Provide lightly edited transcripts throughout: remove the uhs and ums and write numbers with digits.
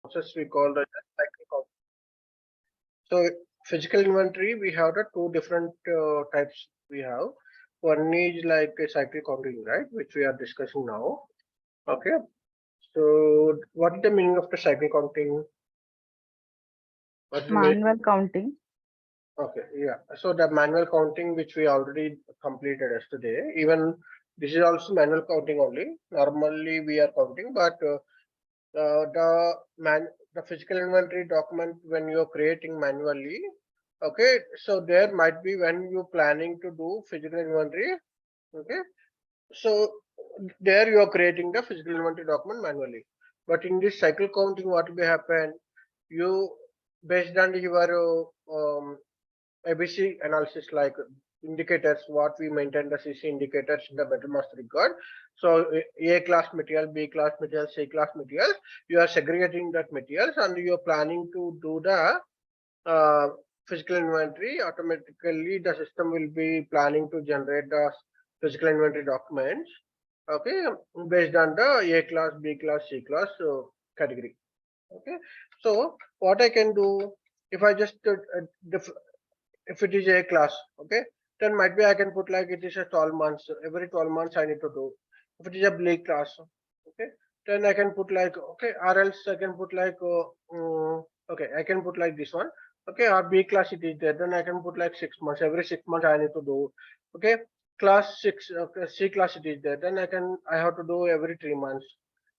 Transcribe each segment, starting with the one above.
process we call the cycle count. So physical inventory, we have the two different types we have. One is like a cycle counting, right, which we are discussing now. Okay. So what is the meaning of the cycle counting? What is the meaning? Manual counting. Okay, yeah. So the manual counting which we already completed yesterday, even this is also manual counting only. Normally we are counting, but the physical inventory document when you're creating manually, okay, so there might be when you're planning to do physical inventory, okay, so there you are creating the physical inventory document manually. But in this cycle counting, what will happen? You based on your ABC analysis, like indicators, what we maintain the CC indicators in the Better Master record. So A class material, B class material, C class material, you are segregating that materials and you are planning to do the physical inventory. Automatically the system will be planning to generate the physical inventory documents, okay, based on the A class, B class, C class category. Okay, so what I can do, if I just if it is A class, okay, then might be I can put like it is a 12 months, every 12 months I need to do. If it is a B class, okay, then I can put like, okay, or else I can put like okay, I can put like this one, okay, or B class it is there, then I can put like 6 months, every 6 months I need to do. Okay, class 6, okay, C class it is there, then I have to do every 3 months.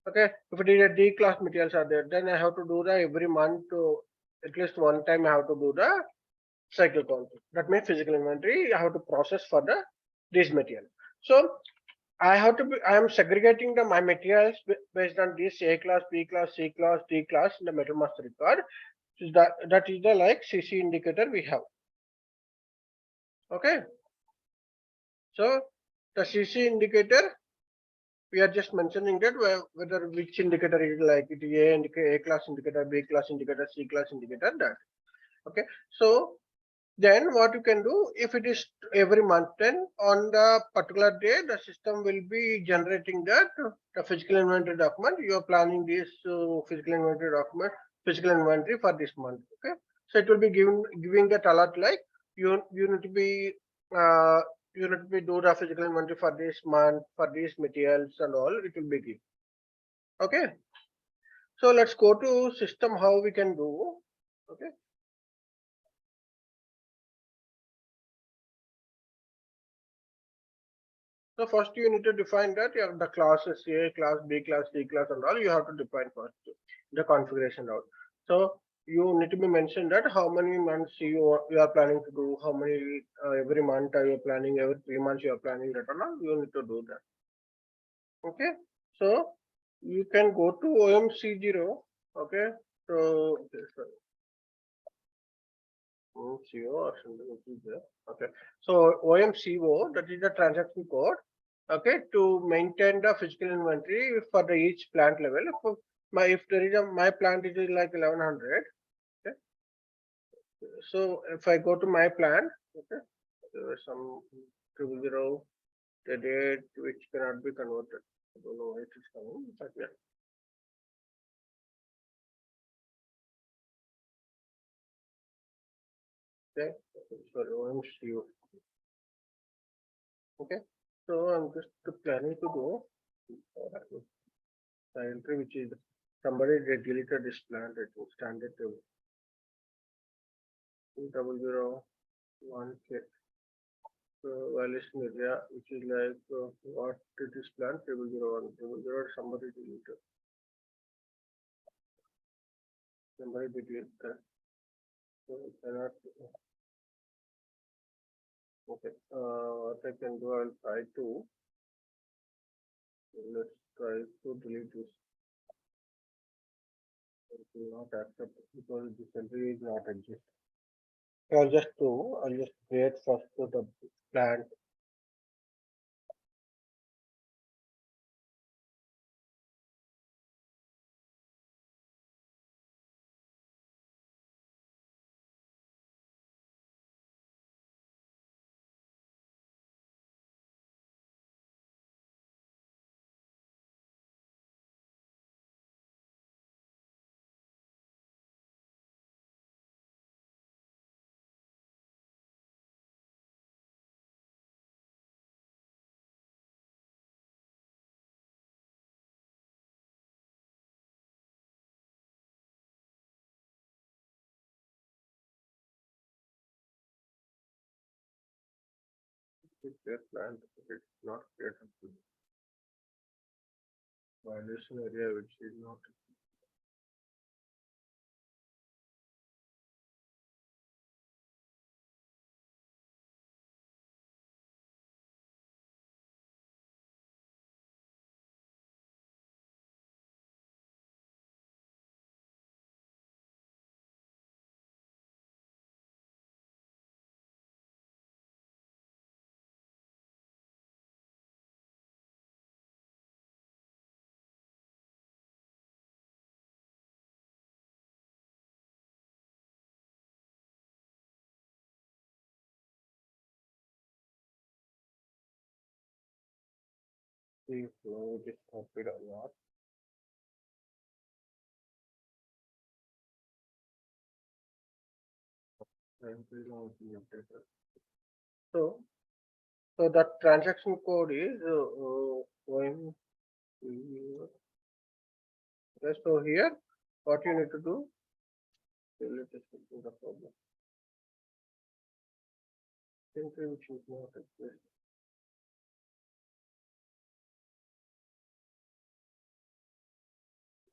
Okay, if it is a D class materials are there, then I have to do the every month to at least one time I have to do the cycle counting. That means physical inventory I have to process for the this material. So I am segregating my materials based on this A class, B class, C class, D class in the metal master record. So that is the like CC indicator we have. Okay. So the CC indicator, we are just mentioning that whether which indicator is like it is A class indicator, B class indicator, C class indicator, that. Okay. So then what you can do, if it is every month, then on the particular day the system will be generating that the physical inventory document. You are planning this physical inventory for this month. Okay, so it will be giving that alert like you need to be uh, you need to be do the physical inventory for this month for these materials and all. It will be given. Okay, so let's go to system how we can do. Okay. So first you need to define that the classes A class, B class, C class and all you have to define first the configuration out. So you need to be mentioned that how many months you are planning to do, how many every month are you planning, every 3 months you are planning that or not, you need to do that. Okay, so you can go to OMC0. Okay, so OMCO or something which is there. Okay, so OMCO, that is the transaction code. Okay, to maintain the physical inventory for the each plant level. If there is my plant is like 1100. Okay, so if I go to my plant, okay, there is some 00 the date which cannot be converted. I don't know why it is coming, but yeah. Okay, sorry, OMCO. Okay, so I'm just planning to go the entry which is somebody deleted this plant. It was standard 2001K. So violation area which is like what it is plant 001 000 somebody deleted. Somebody deleted that. So cannot. Okay. What I can do, I'll try to. Let's try to delete this. It will not accept because this entry is not exist. I'll just create first to the plant. is their plan, it's not created to violation area which is not. See if flow is copied or not. And we know the updated. So, so the transaction code is going to, okay, so here, what you need to do, let us do the problem. Entry which is not exist.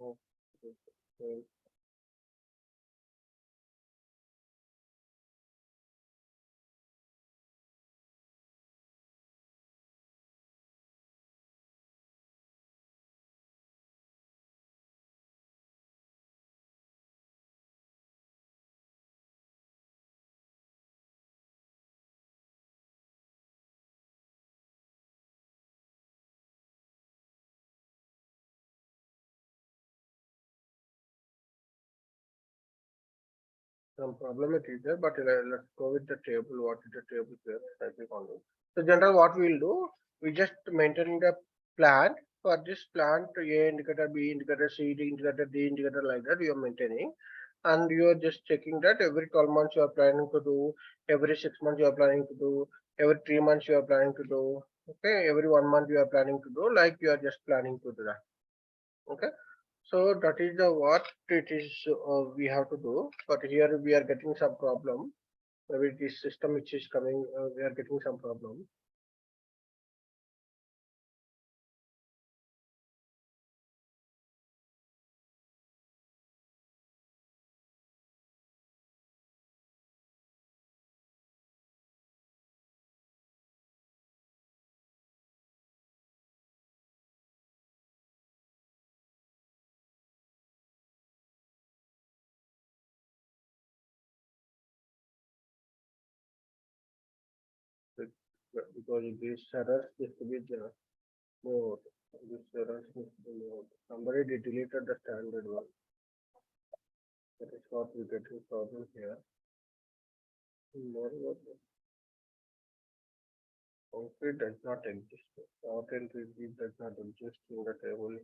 Oh, okay. Some problem it is there, but let's go with the table. What is the table here? Typing on it. So general, what we'll do, we just maintaining the plant. For this plant, A indicator, B indicator, C indicator, D indicator, like that you are maintaining, and you are just checking that every 12 months you are planning to do, every 6 months you are planning to do, every 3 months you are planning to do. Okay, every 1 month you are planning to do, like you are just planning to do that. Okay. So that is the what it is we have to do. But here we are getting some problem. Maybe this system which is coming, we are getting some problem. Because this errors needs to be the more. This errors needs to be more. Somebody deleted the standard one. That is what we getting problem here. Moreover, concrete does not exist. Out entry does not exist in the table.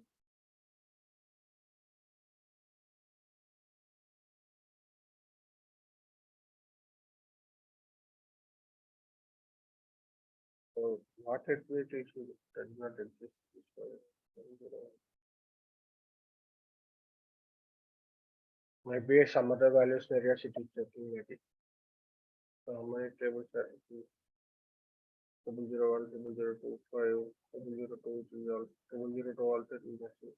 So what entry does not exist. Maybe some other values areas it is checking maybe. So how many tables are it? 001, 0025, 002, 002 also we must see.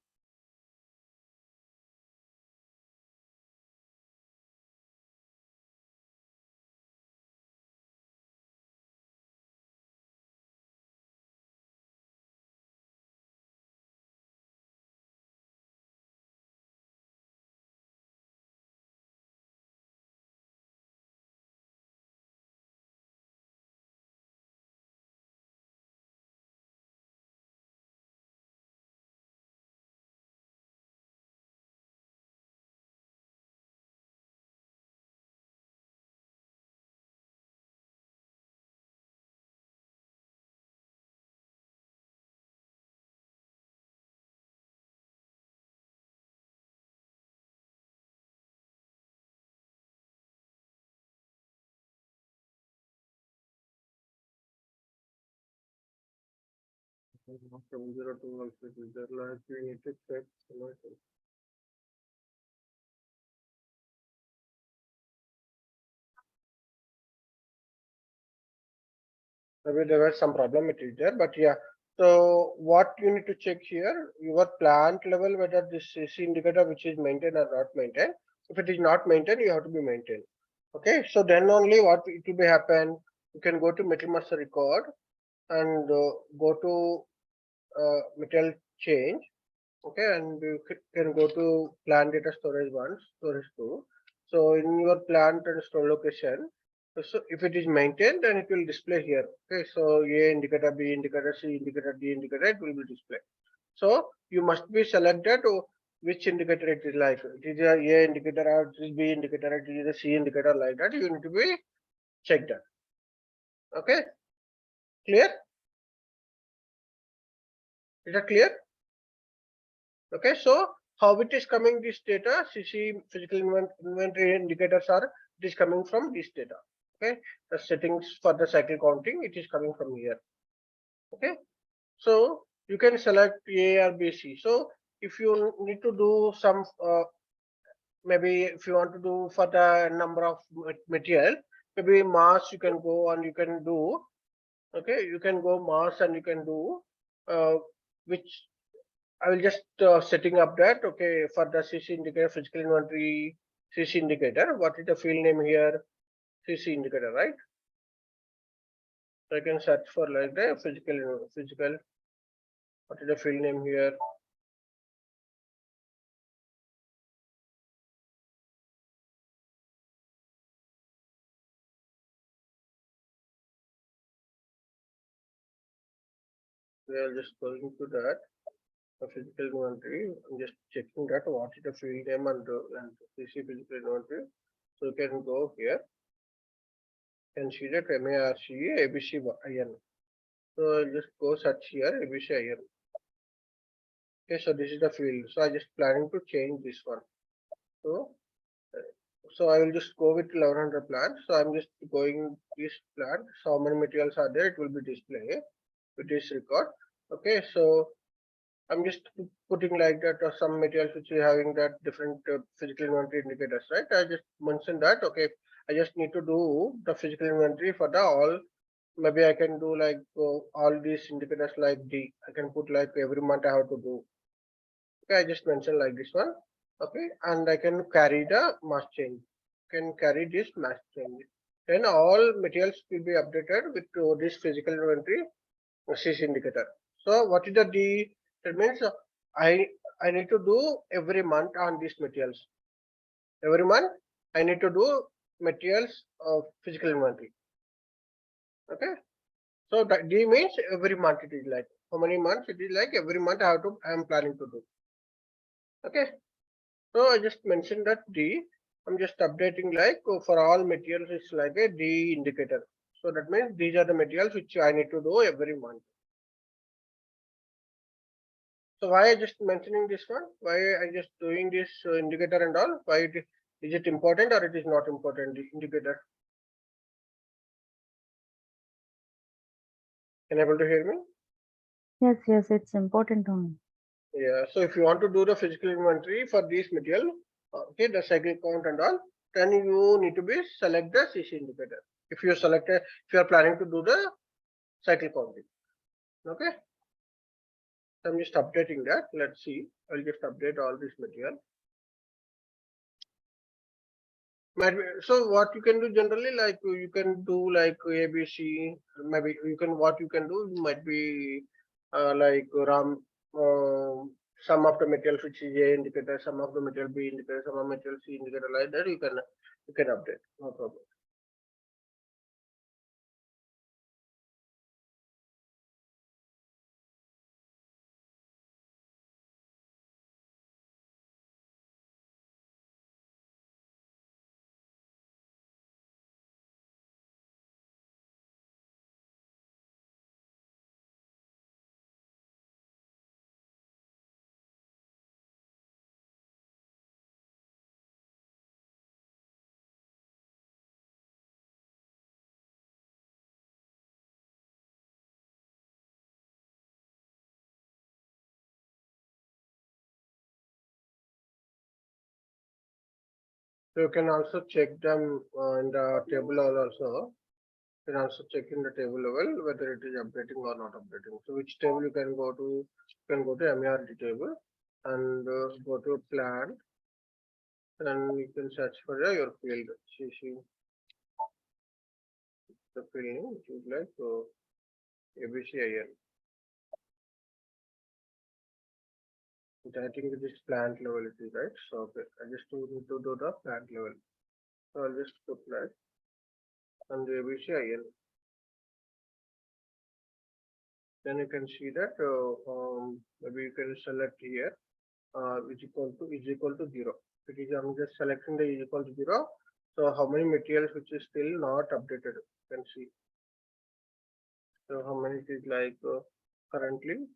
From 002 also it is there, like we need to check. Maybe there was some problem it is there, but yeah. So what you need to check here, your plant level, whether this CC indicator which is maintained or not maintained. If it is not maintained, you have to be maintained. Okay, so then only what it will be happen, you can go to metal master record and go to material change. Okay, and you can go to plant data storage one, storage two. So in your plant and store location, so if it is maintained, then it will display here. Okay, so A indicator, B indicator, C indicator, D indicator, it will be displayed. So you must be selected which indicator it is like. It is a A indicator or it is B indicator, it is a C indicator like that. You need to be checked that. Okay, clear? Is that clear? Okay, so how it is coming this data, CC physical inventory indicators are, it is coming from this data. Okay, the settings for the cycle counting, it is coming from here. Okay, so you can select A or B, C. So if you need to do some, maybe if you want to do for the number of material, maybe mass you can go and you can do. Okay, you can go mass and you can do, which I will just setting up that. Okay, for the CC indicator, physical inventory CC indicator. What is the field name here? CC indicator, right? So I can search for like the physical. What is the field name here? We are just going to that. The physical inventory. I'm just checking that. What is the field name and CC physical inventory? So you can go here and see that MARCE ABCIN. So I'll just go search here ABCIN. Okay, so this is the field. So I just planning to change this one. So I will just go with 1100 plant. So I'm just going this plant. So how many materials are there? It will be displayed with this record. Okay, so I'm just putting like that some materials which are having that different physical inventory indicators, right? I just mentioned that. Okay, I just need to do the physical inventory for the all. Maybe I can do like all these indicators like D. I can put like every month I have to do. Okay, I just mentioned like this one. Okay, and I can carry the mass change. Can carry this mass change. Then all materials will be updated with this physical inventory CC indicator. So what is the D? That means I I need to do every month on these materials. Every month I need to do materials of physical inventory. Okay. So that D means every month it is like how many months it is like every month I am planning to do. Okay. So I just mentioned that D. I'm just updating like for all materials it's like a D indicator. So that means these are the materials which I need to do every month. So why I just mentioning this one? Why I just doing this indicator and all? Why is it important or it is not important? The indicator. Can you able to hear me? Yes, it's important only. Yeah. So if you want to do the physical inventory for this material, okay, the cycle count and all, then you need to be select the CC indicator. If you select if you are planning to do the cycle counting. Okay. So I'm just updating that. Let's see. I'll just update all this material. So what you can do generally, like you can do like ABC. Maybe you can what you can do might be like RAM. Some of the material which is A indicator, some of the material B indicator, some of the material C indicator like that. You can update. No problem. So you can also check them in the table also. You can also check in the table level whether it is updating or not updating. So which table you can go to? You can go to MERD table and go to plant, and you can search for your field. CC the field name, which is like ABCIN. I think it is plant level, it is right. So okay, I just need to do the plant level. So I'll just put that and the ABCIN. Then you can see that maybe you can select here is equal to 0. It is I'm just selecting the is equal to 0. So how many materials which is still not updated? You can see. So how many it is like currently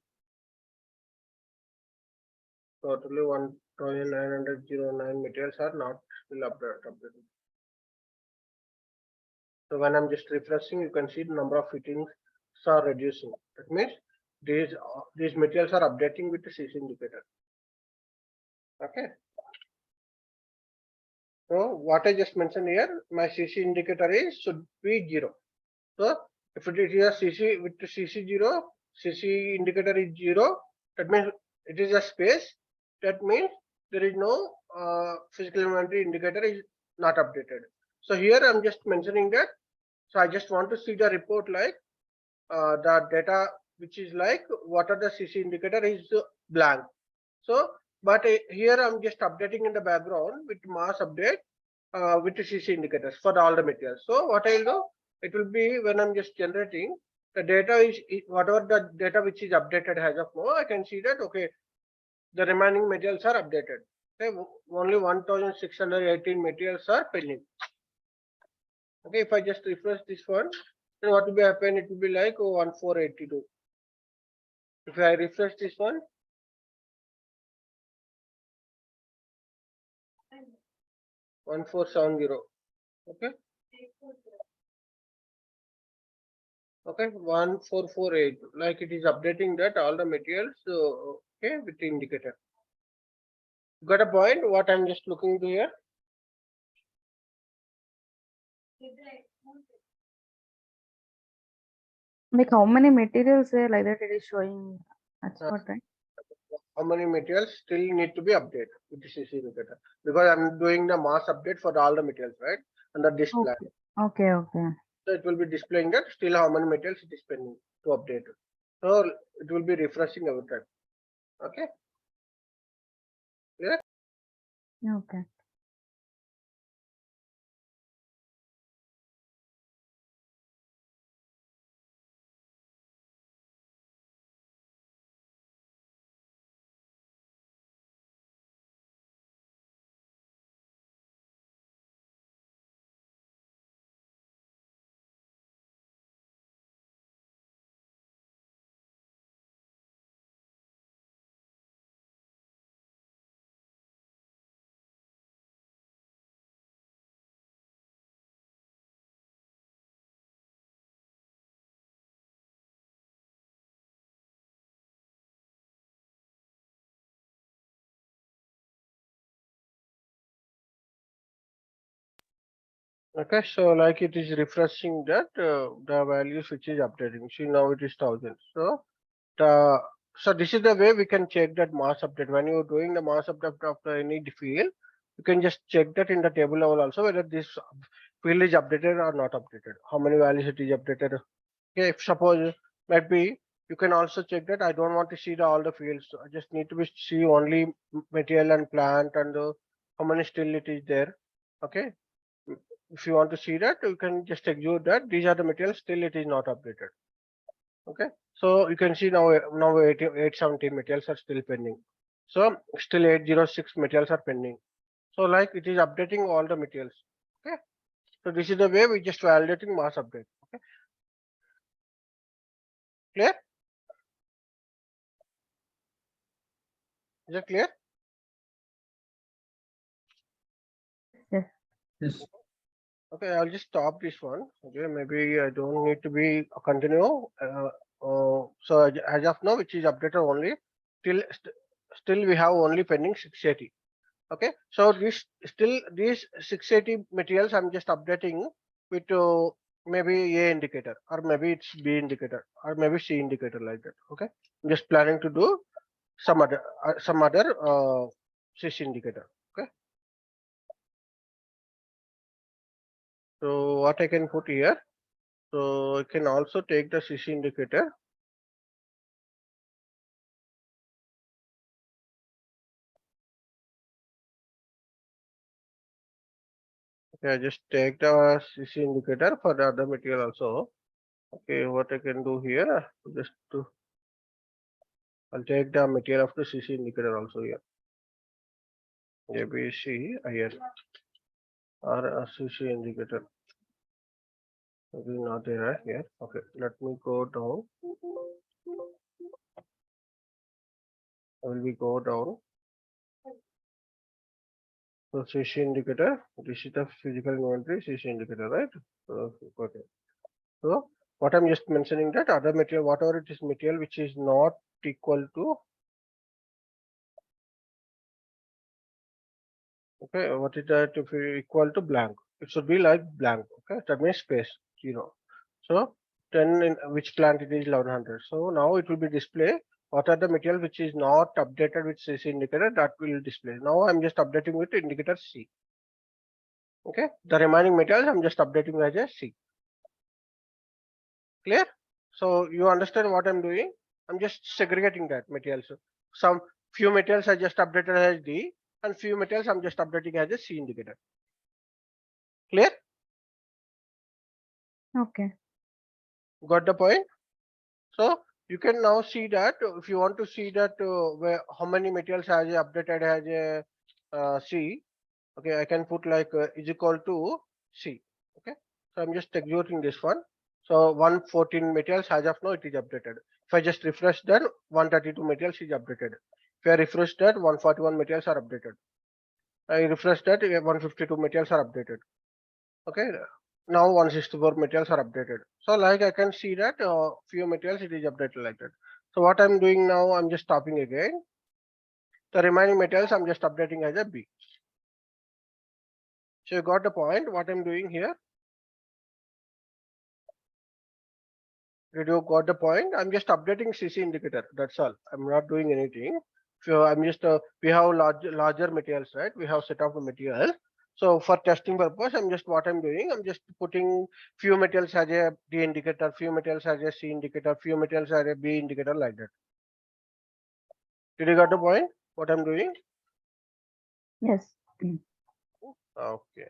totally 1,909 materials are not still updated. So when I'm just refreshing, you can see the number of fittings are reducing. That means these materials are updating with the CC indicator. Okay. So what I just mentioned here, my CC indicator is should be 0. So if it is a CC with CC 0, CC indicator is 0. That means it is a space. That means there is no physical inventory indicator is not updated. So here I'm just mentioning that. So I just want to see the report like the data which is like what are the CC indicator is blank. So but here I'm just updating in the background with mass update with the CC indicators for all the materials. So what I'll do, it will be when I'm just generating the data is whatever the data which is updated as of now, I can see that okay, the remaining materials are updated. Okay, only 1,618 materials are pending. Okay, if I just refresh this one, then what will be happen? It will be like 1482. If I refresh this one, 1470. Okay. Okay, 1448. Like it is updating that all the materials. Okay, with the indicator. Got a point? What I'm just looking to here. Like how many materials there like that it is showing. That's what, right? How many materials still need to be updated with the CC indicator? Because I'm doing the mass update for all the materials, right? Under this plan. Okay, okay. So it will be displaying that still how many materials it is pending to update. So it will be refreshing every time. Okay. Clear? Okay. Okay, so like it is refreshing that the values which is updating. See now it is 1000. So so this is the way we can check that mass update. When you're doing the mass update of any field, you can just check that in the table level also whether this field is updated or not updated. How many values it is updated. Okay, if suppose might be you can also check that I don't want to see all the fields. So I just need to be see only material and plant and how many still it is there. Okay. If you want to see that, you can just execute that. These are the materials still it is not updated. Okay, so you can see now 817 materials are still pending. So still 806 materials are pending. So like it is updating all the materials. Okay, so this is the way we just validating mass update. Okay, clear? Is it clear? Yes. Yes. Okay, I'll just stop this one. Okay, maybe I don't need to be continue. So as of now, which is updated only, still we have only pending 680. Okay, so this still these 680 materials I'm just updating with maybe A indicator, or maybe it's B indicator, or maybe C indicator, like that. Okay, I'm just planning to do some other CC indicator. Okay, so what I can put here, so I can also take the CC indicator. Okay, I just take the CC indicator for the other material also. Okay, what I can do here, just to I'll take the material of the CC indicator also here. ABC IR or a CC indicator. Maybe not there here. Okay, let me go down. I will be go down. So CC indicator, this is the physical inventory CC indicator, right? So, okay. So what I'm just mentioning that other material, whatever it is material which is not equal to, okay, what is that if equal to blank? It should be like blank. Okay, that means space 0. So then in which plant it is 1100. So now it will be display what are the material which is not updated with CC indicator, that will display. Now I'm just updating with indicator C. Okay, the remaining materials I'm just updating as a C. Clear? So you understand what I'm doing? I'm just segregating that materials. Some few materials I just updated as D, and few materials I'm just updating as a C indicator. Clear? Okay. Got the point? So you can now see that if you want to see that where how many materials has updated as a C. Okay, I can put like is equal to C. Okay, so I'm just executing this one. So 114 materials as of now it is updated. If I just refresh that, 132 materials is updated. If I refresh that, 141 materials are updated. I refresh that, 152 materials are updated. Okay, now 164 materials are updated. So like I can see that few materials it is updated like that. So what I'm doing now, I'm just stopping again. The remaining materials I'm just updating as a B. So you got the point what I'm doing here? Did you got the point? I'm just updating CC indicator. That's all. I'm not doing anything. So I'm just we have larger materials, right? We have set of materials. So for testing purpose, I'm just what I'm doing. I'm just putting few materials as a D indicator, few materials as a C indicator, few materials as a B indicator, like that. Did you got the point? What I'm doing? Yes. Okay.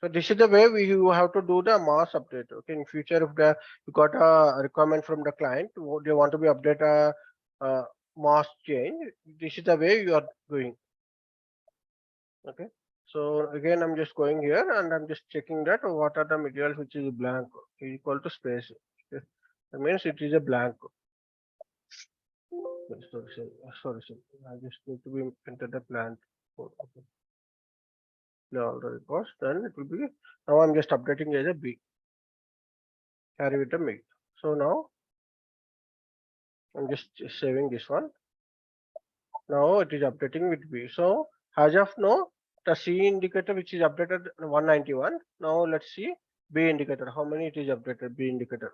So this is the way you have to do the mass update. Okay, in future if you got a requirement from the client, they want to be update a mass change. This is the way you are doing. Okay. So again, I'm just going here and I'm just checking that what are the materials which is blank equal to space. Okay. That means it is a blank. Sorry. I just need to be enter the plant. Okay. All the records. Then it will be. Now I'm just updating as a B. Carry with the me. So now I'm just saving this one. Now it is updating with B. So as of now, the C indicator which is updated 191. Now let's see B indicator. How many it is updated? B indicator.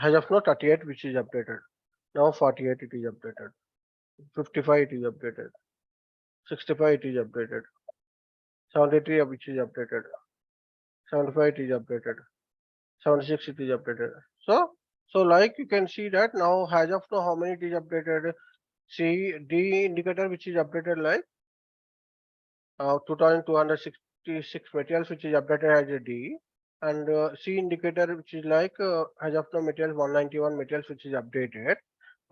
As of now, 38 which is updated. Now 48 it is updated. 55 it is updated. 65 it is updated. 73 which is updated. 75 it is updated. 76 it is updated. So like you can see that now as of now how many it is updated. C D indicator which is updated like 2266 materials which is updated as a D, and C indicator which is like as of now materials 191 materials which is updated.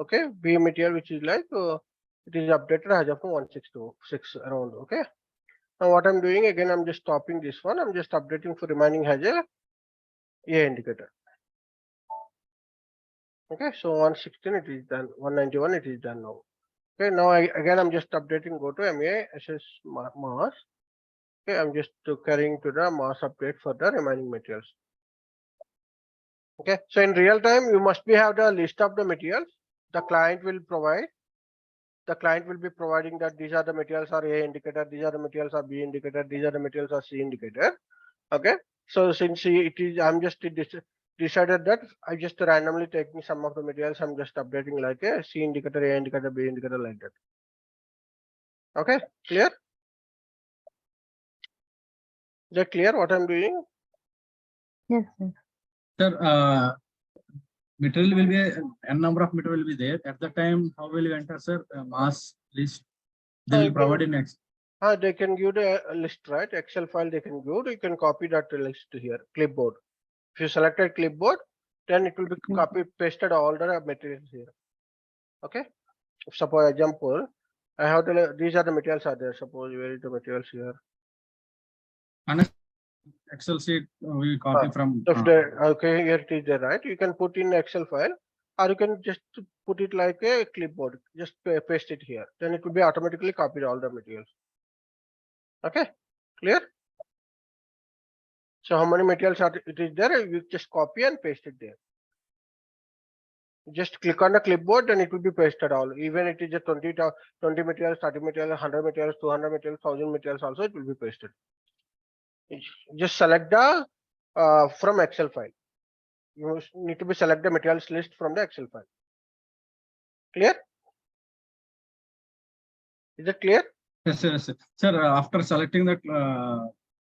Okay, B material which is like it is updated as of now 166 around. Okay, now what I'm doing again, I'm just stopping this one. I'm just updating for remaining as a indicator. Okay, so 116 it is done, 191 it is done now. Okay, now again I'm just updating. Go to MA SS mass. Okay, I'm just carrying to the mass update for the remaining materials. Okay, so in real time, you must be have the list of the materials the client will provide. the client will be providing that these are the materials are A indicator, these are the materials are B indicator, these are the materials are C indicator. Okay, so since it is, I'm just decided that I just randomly taking some of the materials, I'm just updating like a C indicator, A indicator, B indicator, like that. Okay, clear? Is that clear what I'm doing? Yes, yes. Sir, material will be n number of material will be there. At the time, how will you enter, sir? Mass list. They will provide in next. They can give the list, right? Excel file they can give. You can copy that list here, clipboard. If you selected clipboard, then it will be copy pasted all the materials here. Okay. Suppose example, I have these are the materials are there. Suppose where is the materials here? And Excel sheet we copy from. Okay, here it is there, right? You can put in Excel file, or you can just put it like a clipboard. Just paste it here. Then it will be automatically copied all the materials. Okay, clear? So how many materials are it is there? You just copy and paste it there. Just click on the clipboard, then it will be pasted all. Even it is a 20 materials, 30 materials, 100 materials, 200 materials, 1000 materials also it will be pasted. Just select the from Excel file. You need to be select the materials list from the Excel file. Clear? Is it clear? Yes, sir. Yes, sir. Sir, after selecting that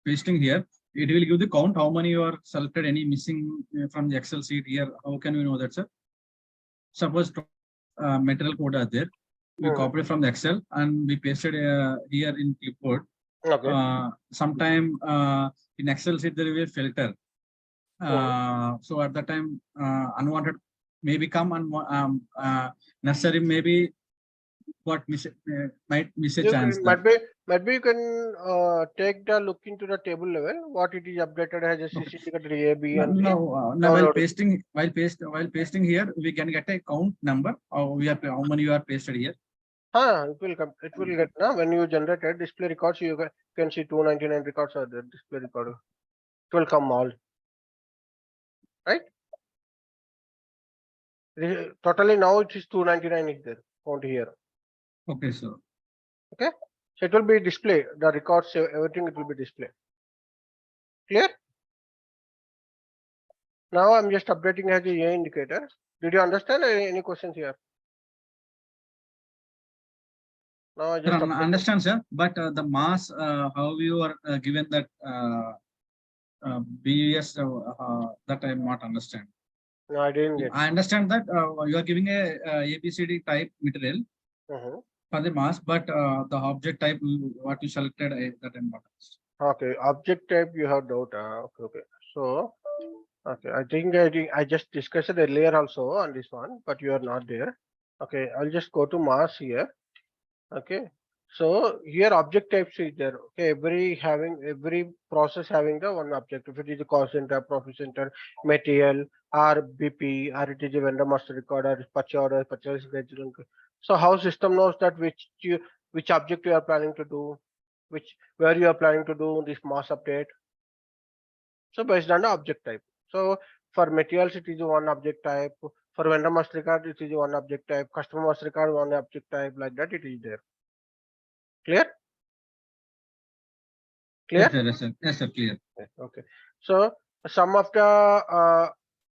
pasting here, it will give the count how many you are selected. Any missing from the Excel sheet here? How can we know that, sir? Suppose material code are there. We copied from the Excel and we pasted here in clipboard. Okay. Sometime in Excel sheet there will be a filter. So at that time unwanted maybe come and necessary maybe what might miss a chance. Maybe you can take the look into the table level. What it is updated as a CC indicator A, B, and C. No, while pasting here, we can get a count number. How many you are pasted here. It will come. It will get now when you generated display records. You can see 299 records are there. Display record. It will come all. Right. Totally now it is 299 is there. Count here. Okay, sir. Okay. So it will be display the records. Everything it will be display. Clear? Now I'm just updating as a indicator. Did you understand any questions here? Now I just understand, sir. But the mass, how you are given that BUS, that I am not understand. No, I didn't get. I understand that you are giving a ABCD type material for the mass, but the object type what you selected that I'm not understand. Okay, object type you have doubt. Okay. So, okay, I think I just discussed it earlier also on this one, but you are not there. Okay, I'll just go to mass here. Okay, so here object types is there. Okay, every process having the one object. If it is a cost center, profit center, material, or BP, or it is a vendor master record, or purchase order, purchase schedule. So how system knows that which object you are planning to do, where you are planning to do this mass update. So based on the object type. So for materials it is one object type. For vendor master record it is one object type. Customer master record one object type, like that it is there. Clear? Clear? Yes, sir. Yes, sir. Clear. Okay. So some of the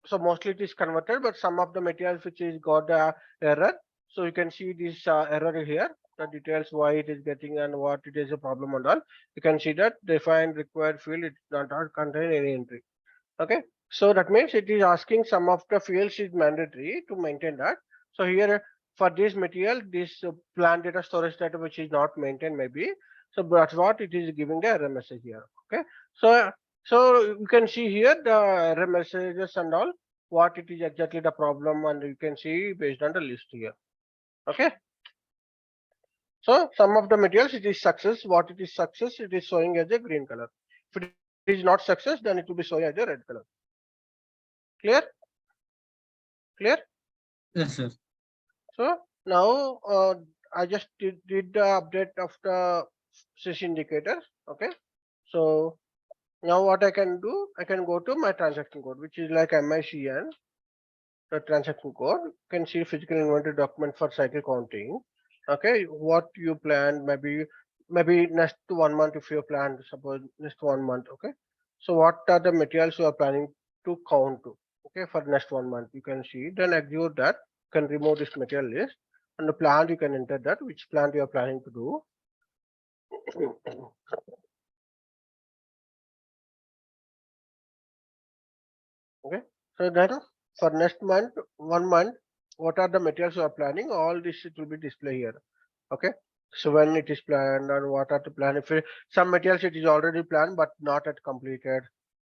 so mostly it is converted, but some of the materials which is got the error. So you can see this error here. The details why it is getting and what it is a problem and all. You can see that define required field it does not contain any entry. Okay. So that means it is asking some of the fields is mandatory to maintain that. So here for this material, this plant data storage data which is not maintained maybe. So that's what it is giving the error message here. Okay. So you can see here the error messages and all what it is exactly the problem, and you can see based on the list here. Okay. So some of the materials it is success. What it is success, it is showing as a green color. If it is not success, then it will be showing as a red color. Clear? Clear? Yes, sir. So now I just did the update of the CC indicators. Okay. So now what I can do, I can go to my transaction code, which is like MICN, the transaction code. You can see physical inventory document for cycle counting. Okay, what you planned, maybe next 1 month if you planned, suppose next 1 month. Okay, so what are the materials you are planning to count to? Okay, for next 1 month you can see, then execute that, you can remove this material list, and the plant you can enter that which plant you are planning to do. Okay, so then for next month, 1 month, what are the materials you are planning? All this it will be displayed here. Okay, so when it is planned and what are the plan, if some materials it is already planned but not yet completed.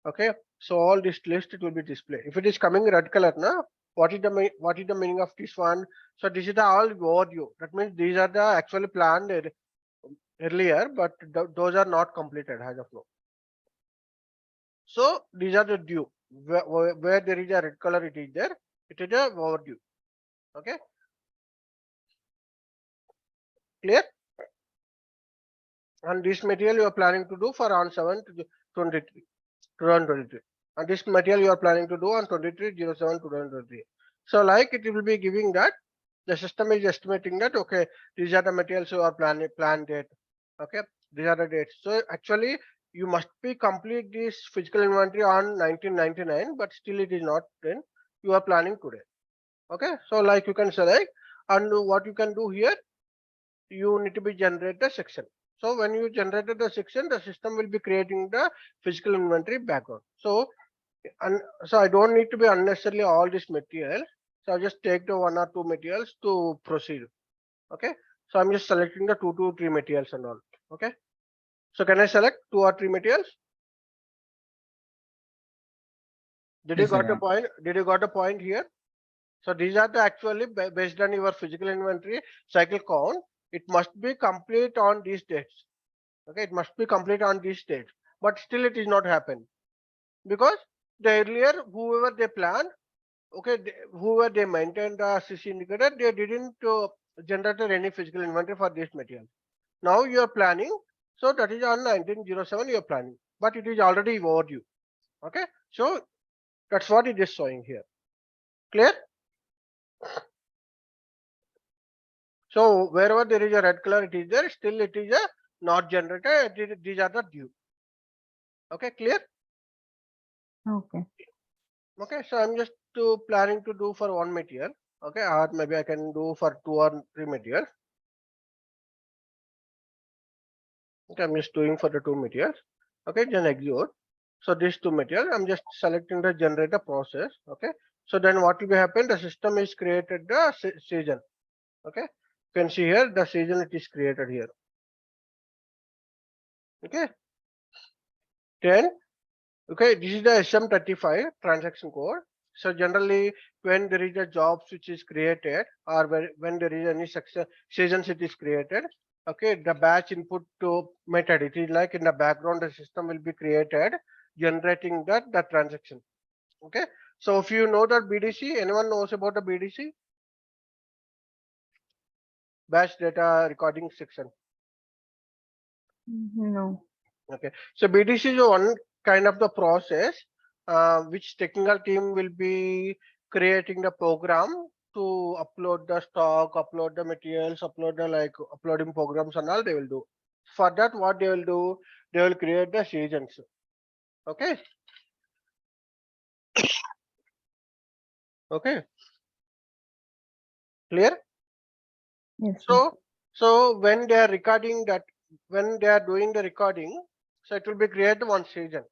Okay, so all this list it will be displayed. If it is coming red color now, what is the meaning of this one? So this is the all overview. That means these are the actually planned earlier, but those are not completed as of now. So these are the due. Where there is a red color, it is there. It is a overdue. Okay, clear? And this material you are planning to do for on 7 to 23, 2023. And this material you are planning to do on 23/07/2023. So like it will be giving that the system is estimating that okay, these are the materials you are plan date. Okay, these are the dates. So actually you must be complete this physical inventory on 1999, but still it is not then you are planning today. Okay, so like you can select, and what you can do here, you need to be generate the section. So when you generated the section, the system will be creating the physical inventory background. So and so I don't need to be unnecessarily all this material. So I just take the 1 or 2 materials to proceed. Okay, so I'm just selecting the 2 to 3 materials and all. Okay, so can I select 2 or 3 materials? Did you Yes, got the sir. point? Did you got the point here? So these are the actually based on your physical inventory cycle count. It must be complete on these dates. Okay, it must be complete on these dates, but still it is not happened because the earlier whoever they planned, okay, whoever they maintained the CC indicator, they didn't generate any physical inventory for this material. Now you are planning, so that is on 1907 you are planning, but it is already overdue. Okay, so that's what it is showing here. Clear? So wherever there is a red color, it is there. Still, it is a not generated. These are the due. Okay, clear? Okay. Okay, so I'm just planning to do for one material. Okay, or maybe I can do for 2 or 3 materials. Okay, I'm just doing for the 2 materials. Okay, then execute. So these 2 materials, I'm just selecting the generator process. Okay, so then what will be happen? The system is created the season. Okay, you can see here the season it is created here. Okay, then okay, this is the SM35 transaction code. So generally, when there is a jobs which is created, or when there is any seasons it is created, okay, the batch input to method, it is like in the background the system will be created, generating that transaction. Okay, so if you know that BDC, anyone knows about the BDC, batch data recording section? No. Okay, so BDC is one kind of the process which technical team will be creating the program to upload the stock, upload the materials, upload the like uploading programs and all they will do. For that, what they will do, they will create the seasons. Okay, okay, clear? Yes, sir. So when they are recording that, when they are doing the recording, so it will be create one season.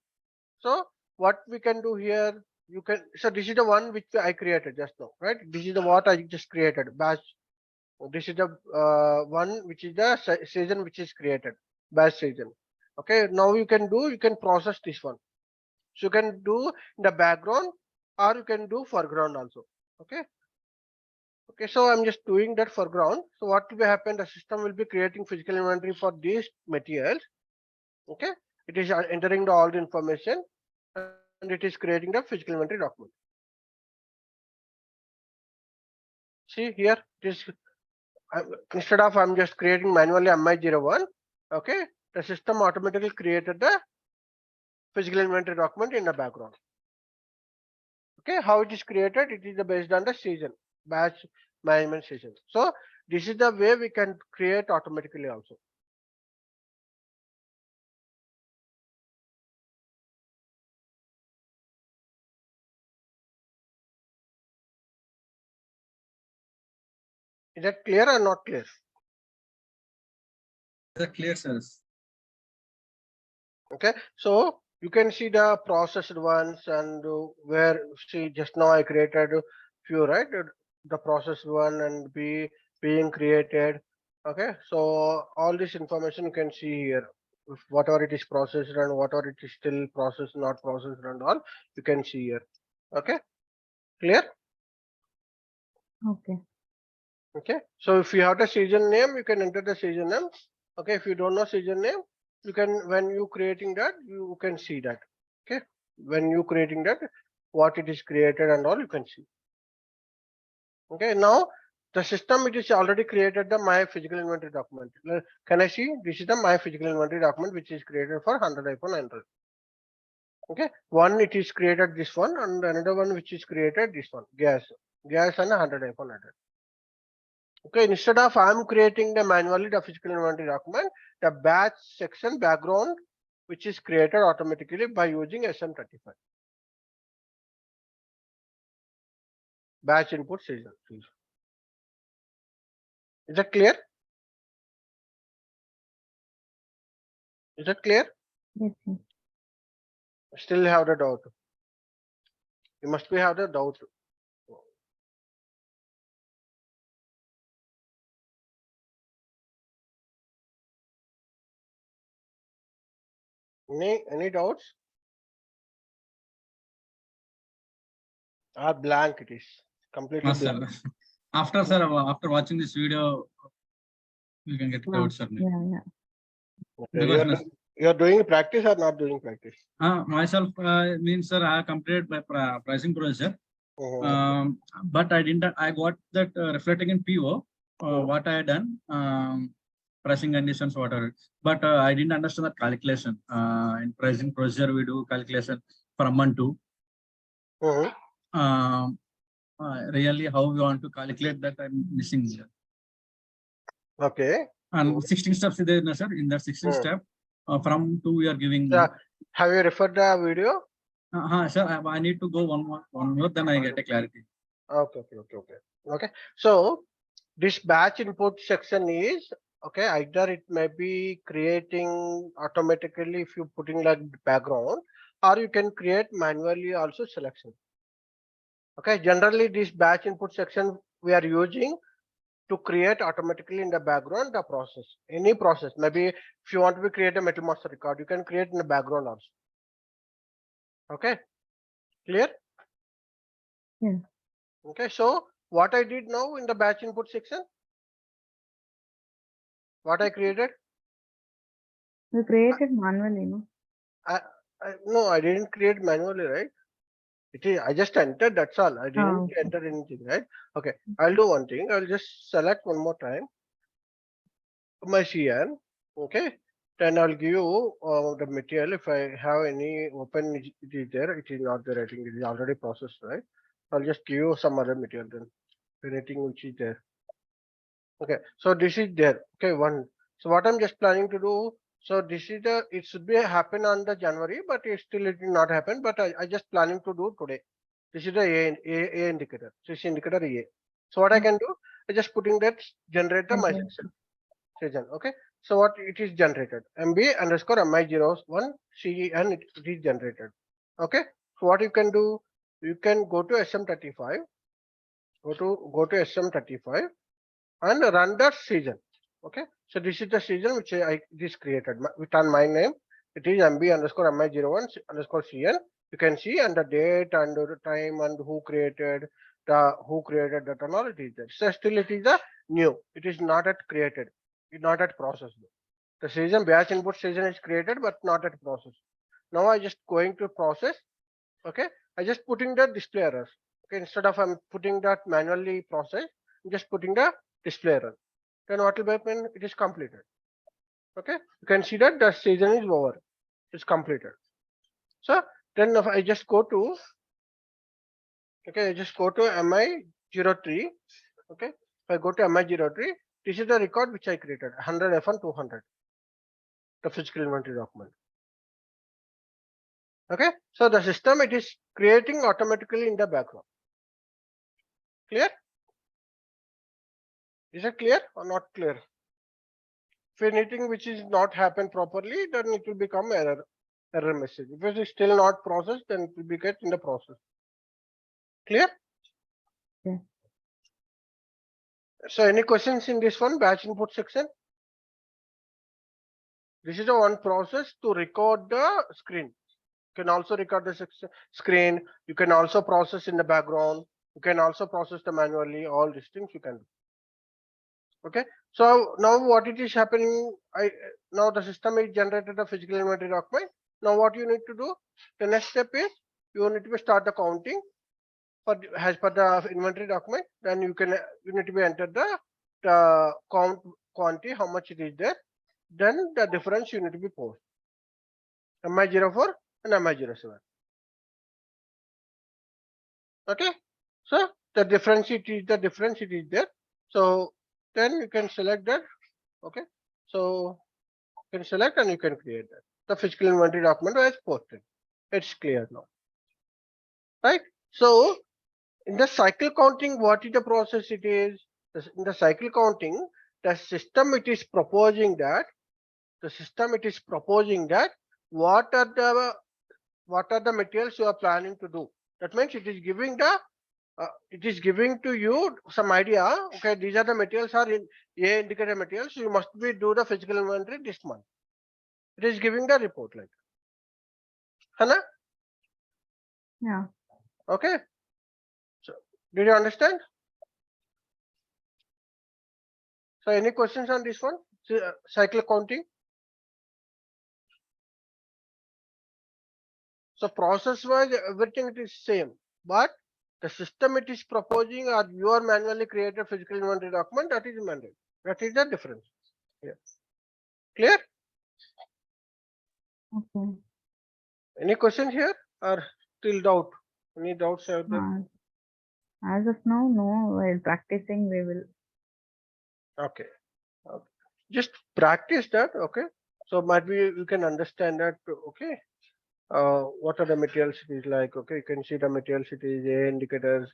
So what we can do here, you can, so this is the one which I created just now, right? This is the what I just created, batch. This is the one which is the season which is created, batch season. Okay, now you can do, you can process this one. So you can do in the background or you can do foreground also. Okay. Okay, so I'm just doing that foreground. So what will happen? The system will be creating physical inventory for these materials. Okay, it is entering all the information and it is creating the physical inventory document. See here, this instead of I'm just creating manually MI01. Okay, the system automatically created the physical inventory document in the background. Okay, how it is created? It is based on the season, batch management season. So this is the way we can create automatically also. Is that clear or not clear? Is that clear, sir? Okay, so you can see the processed ones and where, see, just now I created few, right? The processed one and being created. Okay, so all this information you can see here. If whatever it is processed and whatever it is still processed, not processed and all, you can see here. Okay, clear? Okay. Okay, so if you have the season name, you can enter the season name. Okay, if you don't know season name, you can, when you creating that, you can see that. Okay, when you creating that, what it is created and all, you can see. Okay, now the system, it is already created the my physical inventory document. Can I see? This is the my physical inventory document which is created for 100-900. Okay, one it is created this one, and another one which is created this one, gas and 100-100. Okay, instead of I'm creating the manually the physical inventory document, the batch section background which is created automatically by using SM35. Batch input season. Is that clear? Is that clear? Yes, yes. Still have the doubt. You must be have the doubt. Any doubts? Or blank it is. Completely Sir. blank. After, sir, after watching this video, you can get it out, sir. Yeah, yeah. Okay, Because you're doing practice or not doing practice? myself means, sir, I have completed my pricing procedure. Mhm. But I didn't. I got that reflecting in PO. What I had done, pricing conditions, whatever. But I didn't understand the calculation. In pricing procedure, we do calculation from 1 to. Mhm. Really, how we want to calculate that, I'm missing here. Okay. And 16 steps is there, no, sir. In that 16 step, from 2 we are giving. Have you referred the video? Sir, I need to go one more, then I get a clarity. Okay. Okay. So this batch input section is, okay, either it may be creating automatically if you putting like background, or you can create manually also selection. Okay, generally this batch input section we are using to create automatically in the background the process, any process. Maybe if you want to create a metal master record, you can create in the background also. Okay, clear? Yeah. Okay, so what I did now in the batch input section, what I created, We created manually, no? no, I didn't create manually, right? It is, I just entered, that's all. I didn't Okay. enter anything, right? Okay, I'll do one thing. I'll just select one more time my CN. Okay, then I'll give you the material. If I have any open, it is there. It is not there. I think it is already processed, right? I'll just give you some other material then. Anything which is there. Okay, so this is there. Okay, one. So what I'm just planning to do. So this is the. It should be happen on the January, but it still it will not happen. But I just planning to do today. This is the A indicator. This is indicator A. So what I can do, I just putting that generate the my section. Okay. So what it is generated, MB underscore MI01 CN it is generated. Okay. So what you can do, you can go to SM35, go to SM35 and run that season. Okay. So this is the season which I this created with on my name. It is MB underscore MI01 underscore CN. You can see and the date and the time and who created that and all it is there. So still it is a new. It is not at created. It's not at process. The season batch input season is created but not at process. Now I just going to process. Okay. I just putting the display errors. Okay. Instead of I'm putting that manually process, I'm just putting the display error. Then what will happen? It is completed. Okay. You can see that the season is over. It's completed. So then if I just go to, okay, I just go to MI03. Okay. 03 If I go to MI03, this is the record which I created, 100 F1 200, the physical inventory document. Okay, so the system, it is creating automatically in the background. Clear? Is it clear or not clear? If anything which is not happened properly, then it will become error message. If it is still not processed, then it will be get in the process. Clear? Yeah. So any questions in this one, batch input section? This is the one process to record the screen. You can also record the screen. You can also process in the background. You can also process the manually. All these things you can do. Okay. So now what it is happening? Now the system is generated a physical inventory document. Now what you need to do? The next step is you need to start the counting for as per the inventory document. Then you need to be enter the count quantity, how much it is there. Then the difference you need to be post. MI04 and MI07. Okay, so the difference it is there. So then you can select that. Okay, so you can select and you can create that. The physical inventory document is posted. It's clear now, right? So in the cycle counting, what is the process it is? In the cycle counting, the system it is proposing that what are the materials you are planning to do. That means it is giving to you some idea. Okay, these are the materials are in A indicator materials. So you must be do the physical inventory this month. It is giving the report like. Hana? Yeah. Okay. So did you understand? So any questions on this one? Cycle counting. So process wise, everything it is same, but the system it is proposing or you are manually created physical inventory document, that is mandate. That is the difference. Yeah. Clear? Okay. Any questions here or still doubt? Any doubts out there? As of now, no. While practicing, we will. Okay. Okay. Just practice that. Okay. So might be you can understand that. Okay. What are the materials it is like? Okay, you can see the materials it is A indicators,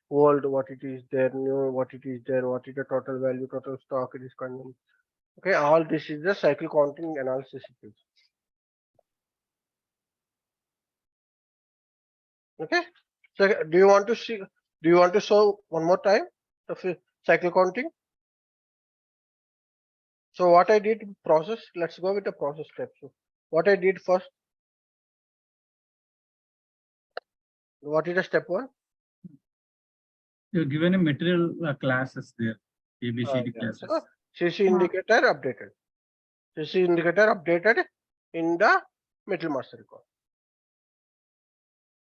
old what it is there, new what it is there, what is the total value, total stock it is coming. Okay, all this is the cycle counting analysis it is. Okay, so do you want to show one more time the cycle counting? So what I did process, let's go with the process steps. So what I did first, what is the step one? You're given a material classes there, ABCD Yeah. classes. So CC indicator updated. CC indicator updated in the middle master record.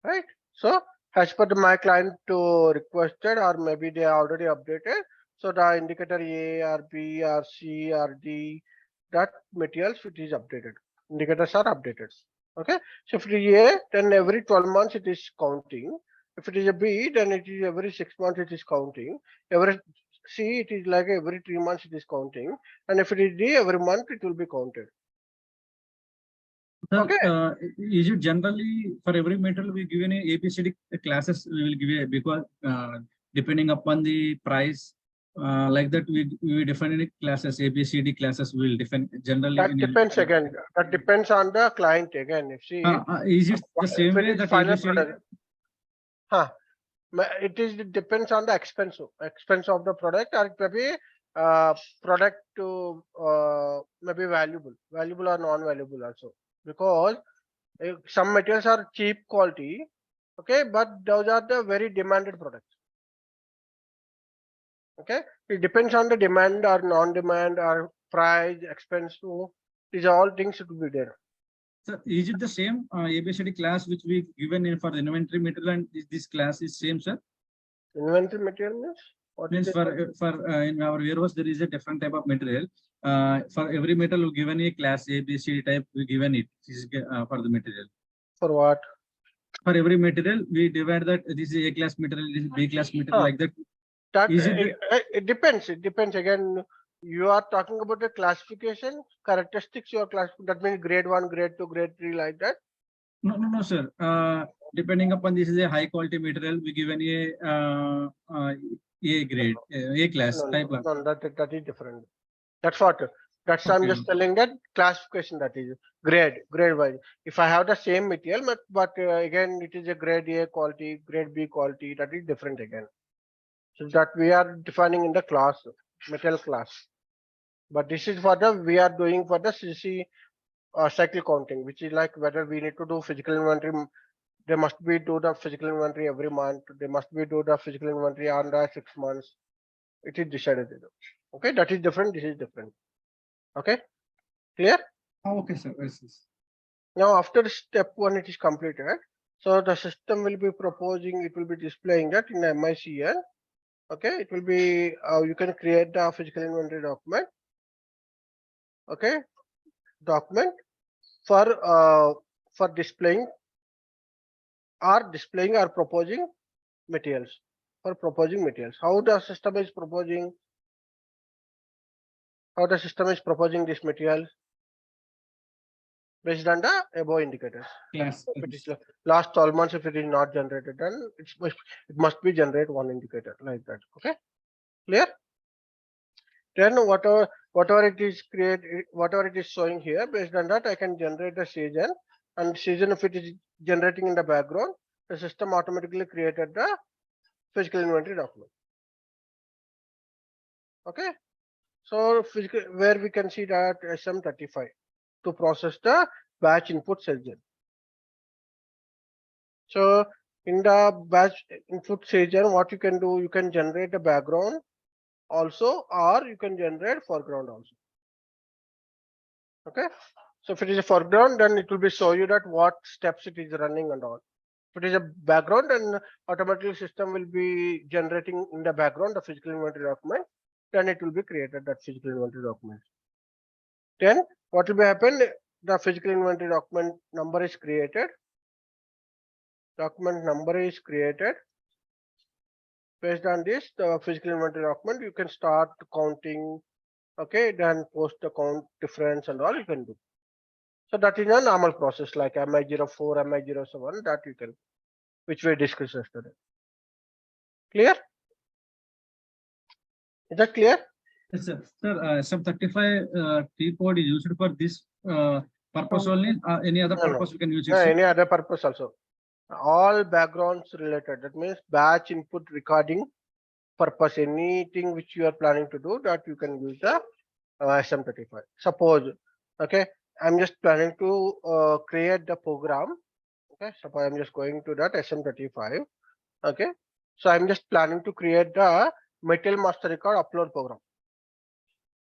Right. So as per my client to requested or maybe they are already updated. So the indicator A or B or C or D, that materials it is updated. Indicators are updated. Okay. So if it is A, then every 12 months it is counting. If it is a B, then it is every 6 months it is counting. Every C, it is like every 3 months it is counting. And if it is D, every month it will be counted. Sir, Okay. is it generally for every material we give any ABCD classes we will give a because depending upon the price like that we define any classes ABCD classes we will define generally. That depends again. That depends on the client again. If see, is it the same way that final ABCD? product? It depends on the expense of the product, or maybe product to maybe valuable or non-valuable also, because some materials are cheap quality, okay, but those are the very demanded products. Okay, it depends on the demand or non-demand or price, expense. So these are all things should be there. So is it the same ABCD class which we given in for the inventory material and this class is same, sir? Inventory material means what means is for in our warehouse there is a different type of material. For every material we given a class ABCD type we given it for the material. For what? For every material we divide that this is A class material, this is B class material like that. That Is it it depends. It depends again. You are talking about the classification characteristics. Your class that means grade 1, grade 2, grade 3 like that. no, sir. Depending upon this is a high quality material, we given A grade, A class No, type no, of. no, that is different. That's what. That's I'm Okay. just telling that classification that is grade wise. If I have the same material, but again it is a grade A quality, grade B quality. That is different again. So that we are defining in the class material class. But this is for the we are doing for the CC cycle counting, which is like whether we need to do physical inventory. They must be do the physical inventory every month. They must be do the physical inventory on the 6 months. It is decided. Okay, that is different. This is different. Okay, clear? Oh, okay, sir. Yes. Now after step 1 it is completed. So the system will be proposing, it will be displaying that in MICL. Okay, it will be you can create the physical inventory document. Okay, document for displaying or proposing materials. For proposing materials, how the system is proposing this material based on the above indicators. Class. If it is last 12 months, if it is not generated, then it must be generate one indicator like that. Okay, clear? Then whatever it is whatever it is showing here, based on that I can generate the season, and season if it is generating in the background, the system automatically created the physical inventory document. Okay, so physical where we can see that SM35 to process the batch input season. So in the batch input season, what you can do, you can generate the background also, or you can generate foreground also. Okay, so if it is a foreground, then it will be show you that what steps it is running and all. If it is a background, then automatically system will be generating in the background the physical inventory document, then it will be created that physical inventory document. Then what will be happen, the physical inventory document number is created, based on this the physical inventory document you can start counting. Okay, then post the count difference and all you can do. So that is a normal process like MI04, MI07 that you can, which we discussed yesterday. Clear? Is that clear? Yes, sir. Sir, SM35 T code is used for this purpose only. Any other purpose we can use it, sir? Any other purpose also. All backgrounds related. That means batch input recording purpose. Anything which you are planning to do, that you can use the SM35. Suppose, okay, I'm just planning to create the program. Okay, suppose I'm just going to that SM35. Okay, so I'm just planning to create the material master record upload program.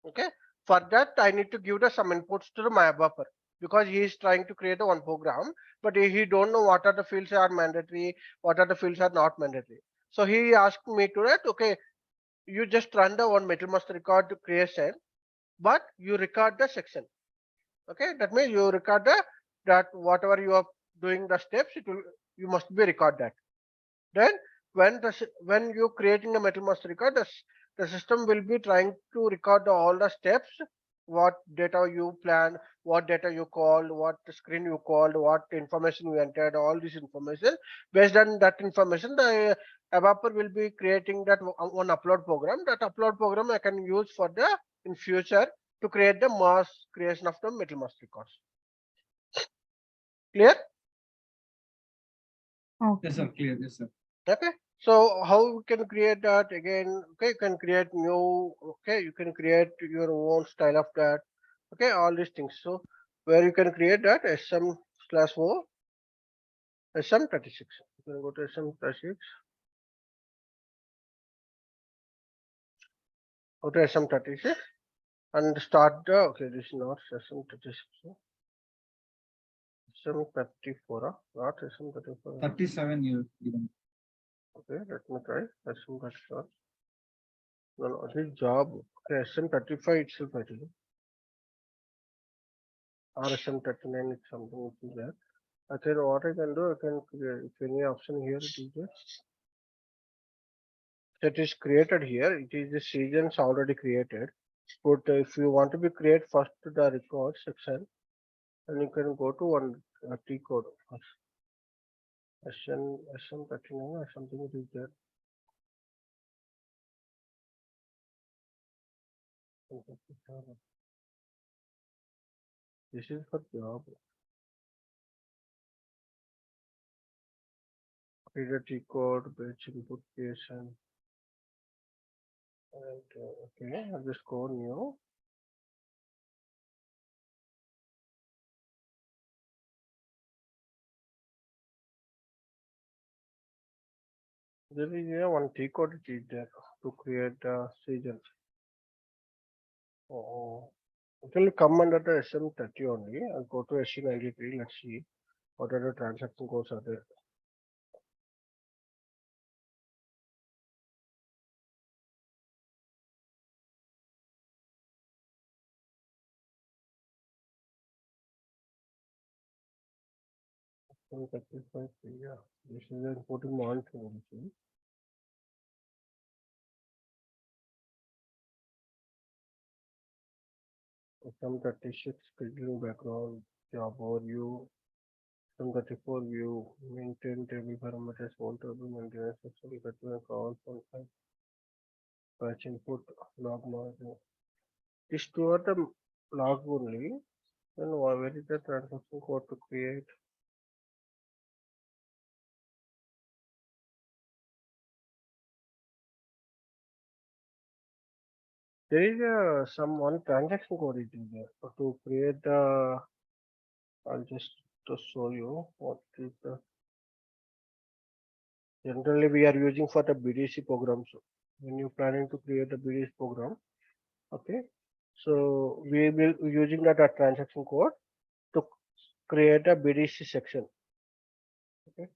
Okay, for that I need to give the some inputs to my buffer, because he is trying to create a one program, but he don't know what are the fields are mandatory, what are the fields are not mandatory. So he asked me to that, okay, you just run the one material master record creation, but you record the section. Okay, that means you record that whatever you are doing the steps, you must be record that. Then when you creating a metal master record, the system will be trying to record all the steps, what data you planned, what data you called, what screen you called, what information you entered, all this information. Based on that information, the Evapor will be creating that one upload program. That upload program I can use for the in future to create the mass creation of the metal master records. Clear? Okay. Yes, sir. Clear. Yes, sir. Okay, so how we can create that again? Okay, you can create new. Okay, you can create your own style of that. Okay, all these things. So where you can create that SM/O SM36. You can go to SM36. Go to SM36 and start the. Okay, this is not SM36. SM34, not SM34. 37 you given. Okay, let me try SM34. No, this is job. Okay, SM35 itself I think. Or SM39 is something which is there. Okay, what I can do, I can create if any option here it is there. that is created here. It is the seasons already created. But if you want to be create first the record section, then you can go to one T code. SM39 or something it is there. This is for job. Read a T code, batch input creation. And okay, I'll just go new. There is one T code it is there to create seasons. Oh, it will come under the SM30 only. I'll go to SC93. Let's see what are the transaction codes are there. SM35, yeah, this is the importing monitoring. SM36 scheduling background, job overview, SM34 view, maintain table parameters, whole table maintenance, SM31 call, patch input, log monitoring. These two are the log only. Then where is the transaction code to create? There is some one transaction code is in there to create the. I'll just to show you what is the. Generally, we are using for the BDC programs. When you're planning to create a BDC program, okay. So we will be using that transaction code to create a BDC section. Okay.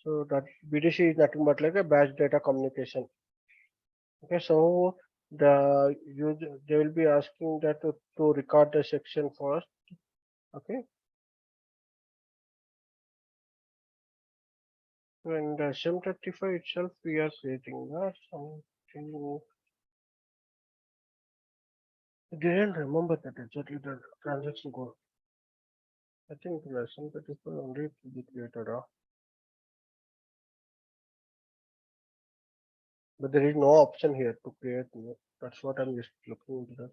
So that BDC is nothing but like a batch data communication. Okay. So they will be asking that to record the section first. Okay. And SM35 itself, we are creating something. I didn't remember that exactly the transaction code. I think the SM35 only to be created. But there is no option here to create new. That's what I'm just looking into that.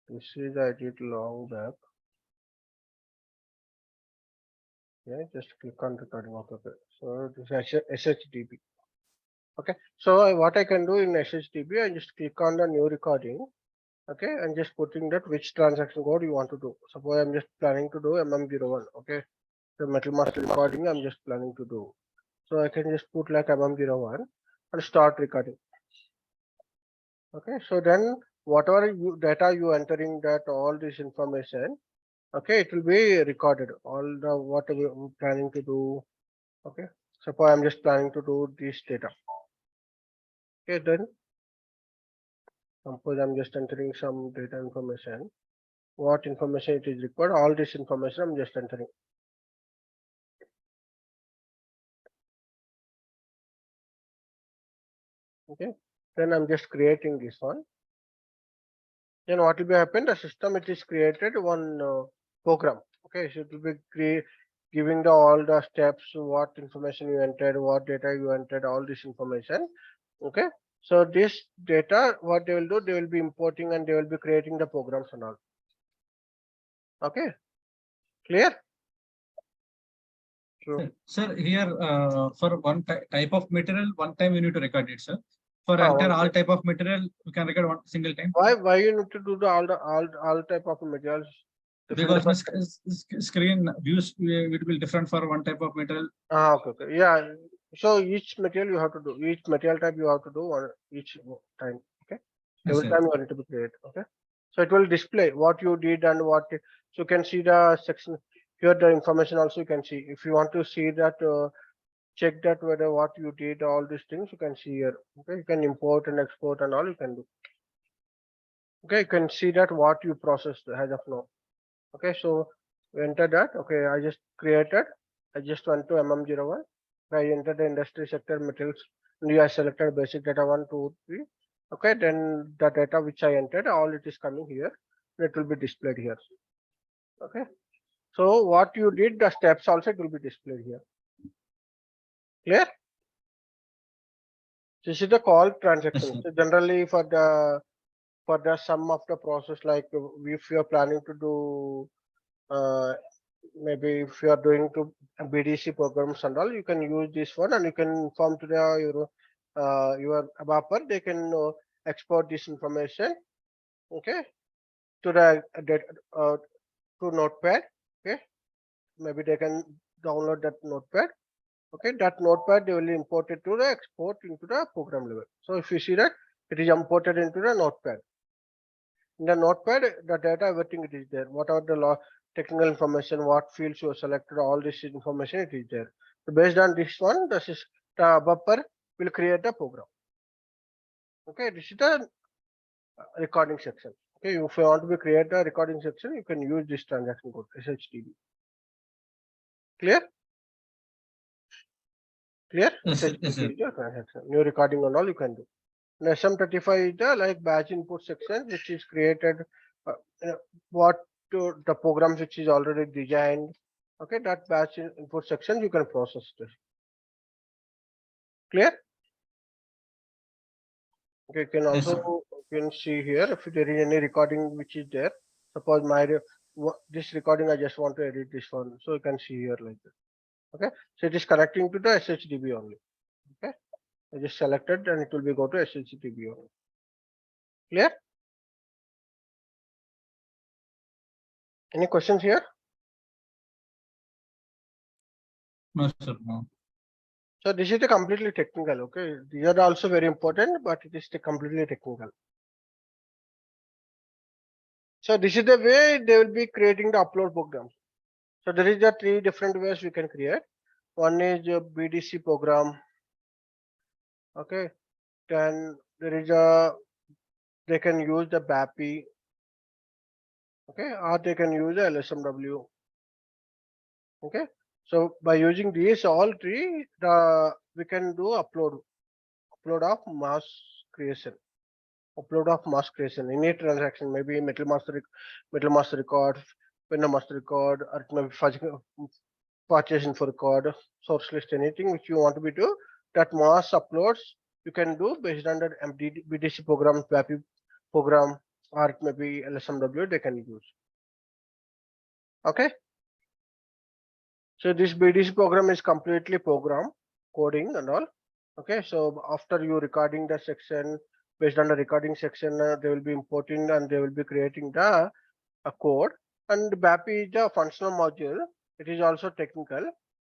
This is I did long back. Yeah, just click on recording. Okay. So this is SHDB. Okay. So what I can do in SHDB, I just click on the new recording. Okay, and just putting that which transaction code you want to do. Suppose I'm just planning to do MM01. Okay, the metal master recording I'm just planning to do. So I can just put like MM01 and start recording. Okay, so then whatever data you entering that all this information, okay, it will be recorded. All the what I'm planning to do. Okay, suppose I'm just planning to do this data. Okay, then suppose I'm just entering some data information. What information it is required? All this information I'm just entering. Okay, then I'm just creating this one. Then what will be happen? The system it is created one program. Okay, so it will be giving the all the steps, what information you entered, what data you entered, all this information. Okay, so this data, what they will do, they will be importing and they will be creating the programs and all. Okay, clear? True. Sir, here for one type of material, one time you need to record it, sir. For Ah, entire all okay. type of material, you can record one single time. Why you need to do the all type of materials? Because the screen views will be different for one type of material. Okay. Yeah. So each material you have to do, each material type you have to do on each time. Okay. Yes, Every sir. time you want it to be created. Okay. So it will display what you did and what. So you can see the section here. The information also you can see. If you want to see that, check that whether what you did, all these things you can see here. Okay. You can import and export and all you can do. Okay. You can see that what you processed as of now. Okay. So enter that. Okay. I just created. I just went to MM01. I enter the industry sector materials. You have selected basic data 1, 2, 3. Okay, then the data which I entered, all it is coming here. It will be displayed here. Okay. So what you did, the steps also it will be displayed here. Clear? This is the call transaction. Yes, So generally for the sum of the process, like if you are planning to do maybe if you are doing to BDC programs and all, you can use this one and you can inform to the your BAPI. They can export this information, okay, to the to Notepad. Okay, maybe they can download that Notepad. Okay, that Notepad they will import it to the export into the program level. So if you see that it is imported into the Notepad. In the Notepad, the data, everything it is there. What are the technical information, what fields you selected, all this information it is there. So based on this one, the buffer will create the program. Okay, this is the recording section. Okay, if you want to create a recording section, you can use this transaction code SHTB. Clear? Clear? yes, sir. Yes, SHTB sir. is the transaction. New recording and all you can do. And SM35 is the like batch input section which is created what the programs which is already designed. Okay, that batch input section you can process this. Clear? Okay, you can Yes, sir. also you can see here if there is any recording which is there. Suppose my this recording I just want to edit this one, so you can see here like that. Okay, so it is connecting to the SHDB only. Okay, I just selected and it will be go to SHDB only. Clear? Any questions here? No, sir. No. So this is the completely technical. Okay, these are also very important, but it is the completely technical. So this is the way they will be creating the upload program. So there is the 3 different ways we can create. One is a BDC program. Okay, then there is a they can use the BAPI. Okay, or they can use the LSMW. Okay, so by using these all 3, we can do upload of mass creation. Upload of mass creation any transaction, maybe metal master record, window master record, or it may be purchase info record, source list, anything which you want to be do, that mass uploads you can do based on the BDC program, BAPI program, or it may be LSMW they can use. Okay, so this BDC program is completely program coding and all. Okay, so after you recording the section, based on the recording section, they will be importing and they will be creating the code. And BAPI is the functional module. It is also technical.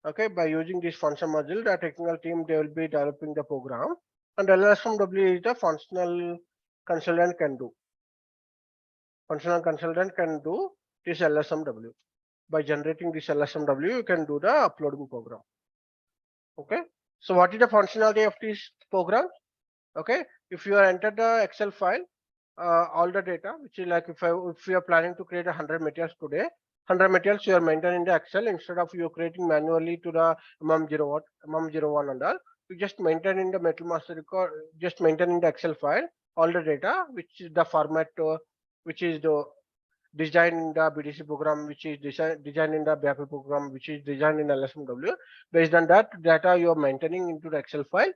Okay, by using this functional module, the technical team they will be developing the program. And LSMW is the functional consultant can do. Functional consultant can do this LSMW. By generating this LSMW, you can do the uploading program. Okay, so what is the functionality of this program? Okay, if you enter the Excel file, all the data, which is like if you are planning to create 100 materials today, 100 materials you are maintaining the Excel instead of you creating manually to the MM01 and all. You just maintain in the metal master record, just maintain in the Excel file all the data, which is the format, which is the design in the BDC program, which is designed in the BAPI program, which is designed in LSMW. Based on that data you are maintaining into the Excel file.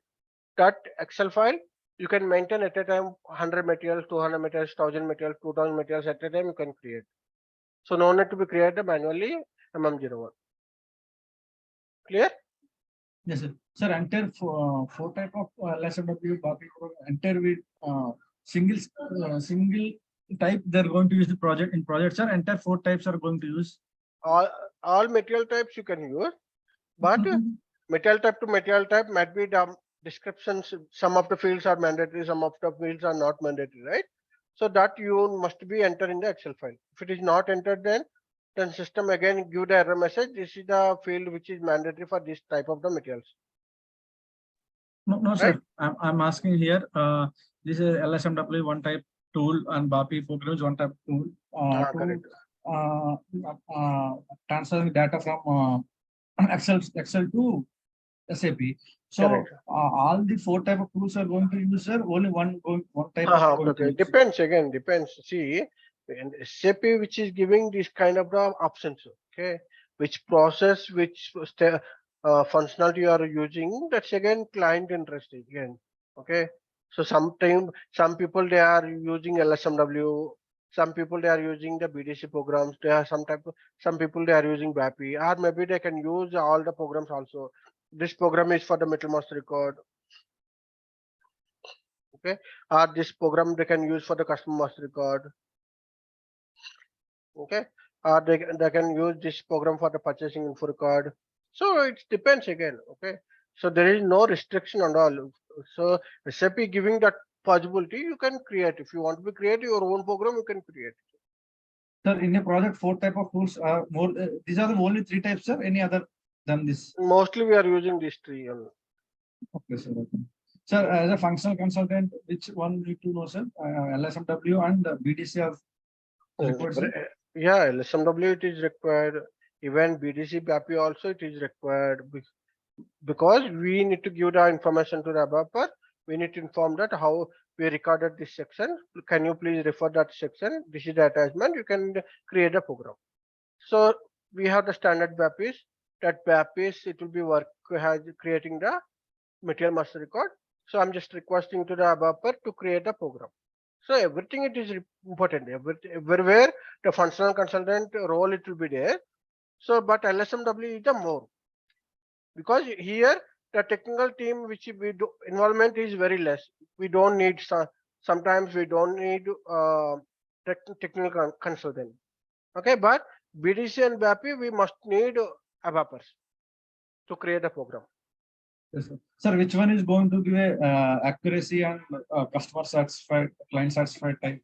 That Excel file you can maintain at a time 100 materials, 200 materials, 1000 materials, 2000 materials at a time you can create. So no need to be created manually MM01. Clear? Yes, sir. Sir, enter four type of LSMW BAPI program. Enter with single type they're going to use the project in project, sir. Enter 4 types are going to use. All material types you can use, but material type to material type might be the descriptions. Some of the fields are mandatory, some of the fields are not mandatory, right? So that you must be entered in the Excel file. If it is not entered, then system again give the error message. This is the field which is mandatory for this type of the materials. No, Right? sir. I'm asking here. This is LSMW one type tool and BAPI programs one type tool to transferring data from Excel to SAP. So Correct. all the 4 type of tools are going to use, sir. Only one type of Okay, going to okay. use. Depends again, depends. See, and SAP which is giving this kind of the options, okay, which process, which functionality you are using, that's again client interest again, okay. So sometimes some people they are using LSMW, some people they are using the BDC programs, they are some people they are using BAPI, or maybe they can use all the programs also. This program is for the metal master record, okay, or this program they can use for the customer master record, okay, or they can use this program for the purchasing info record. So it depends again, okay. So there is no restriction on all. So SAP giving that possibility, you can create. If you want to be create your own program, you can create. Sir, in a project, 4 type of tools are more. These are the only 3 types, sir. Any other than this? Mostly we are using these three only. Okay, sir. Okay. Sir, as a functional consultant, which one need to know, sir? LSMW and BDC are required, sir? Yeah, LSMW it is required. Even BDC BAPI also it is required because we need to give the information to the developer. We need to inform that how we recorded this section. Can you please refer that section? This is the attachment. You can create a program. So we have the standard BAPIs. That BAPIs it will be work has creating the material master record. So I'm just requesting to the developer to create a program. So everything it is important. Everywhere the functional consultant role it will be there. So but LSMW is the more because here the technical team which we do involvement is very less. We don't need sometimes we don't need technical consultant. Okay, but BDC and BAPI we must need ABAPers to create a program. Yes, sir. Sir, which one is going to give a accuracy and customer satisfied, client satisfied type?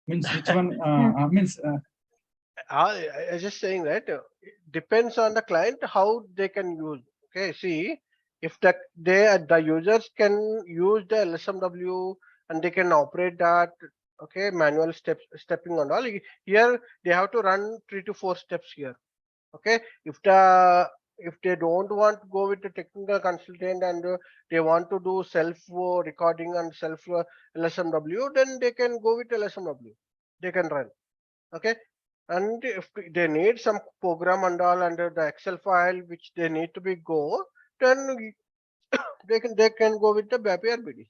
Means which one means I just saying that it depends on the client how they can use. Okay, see if the users can use the LSMW and they can operate that. Okay, manual stepping and all. Here they have to run 3 to 4 steps here. Okay, if they don't want to go with the technical consultant and they want to do self recording and self LSMW, then they can go with LSMW. They can run. Okay, and if they need some program and all under the Excel file which they need to be go, then they can go with the BAPI or BD.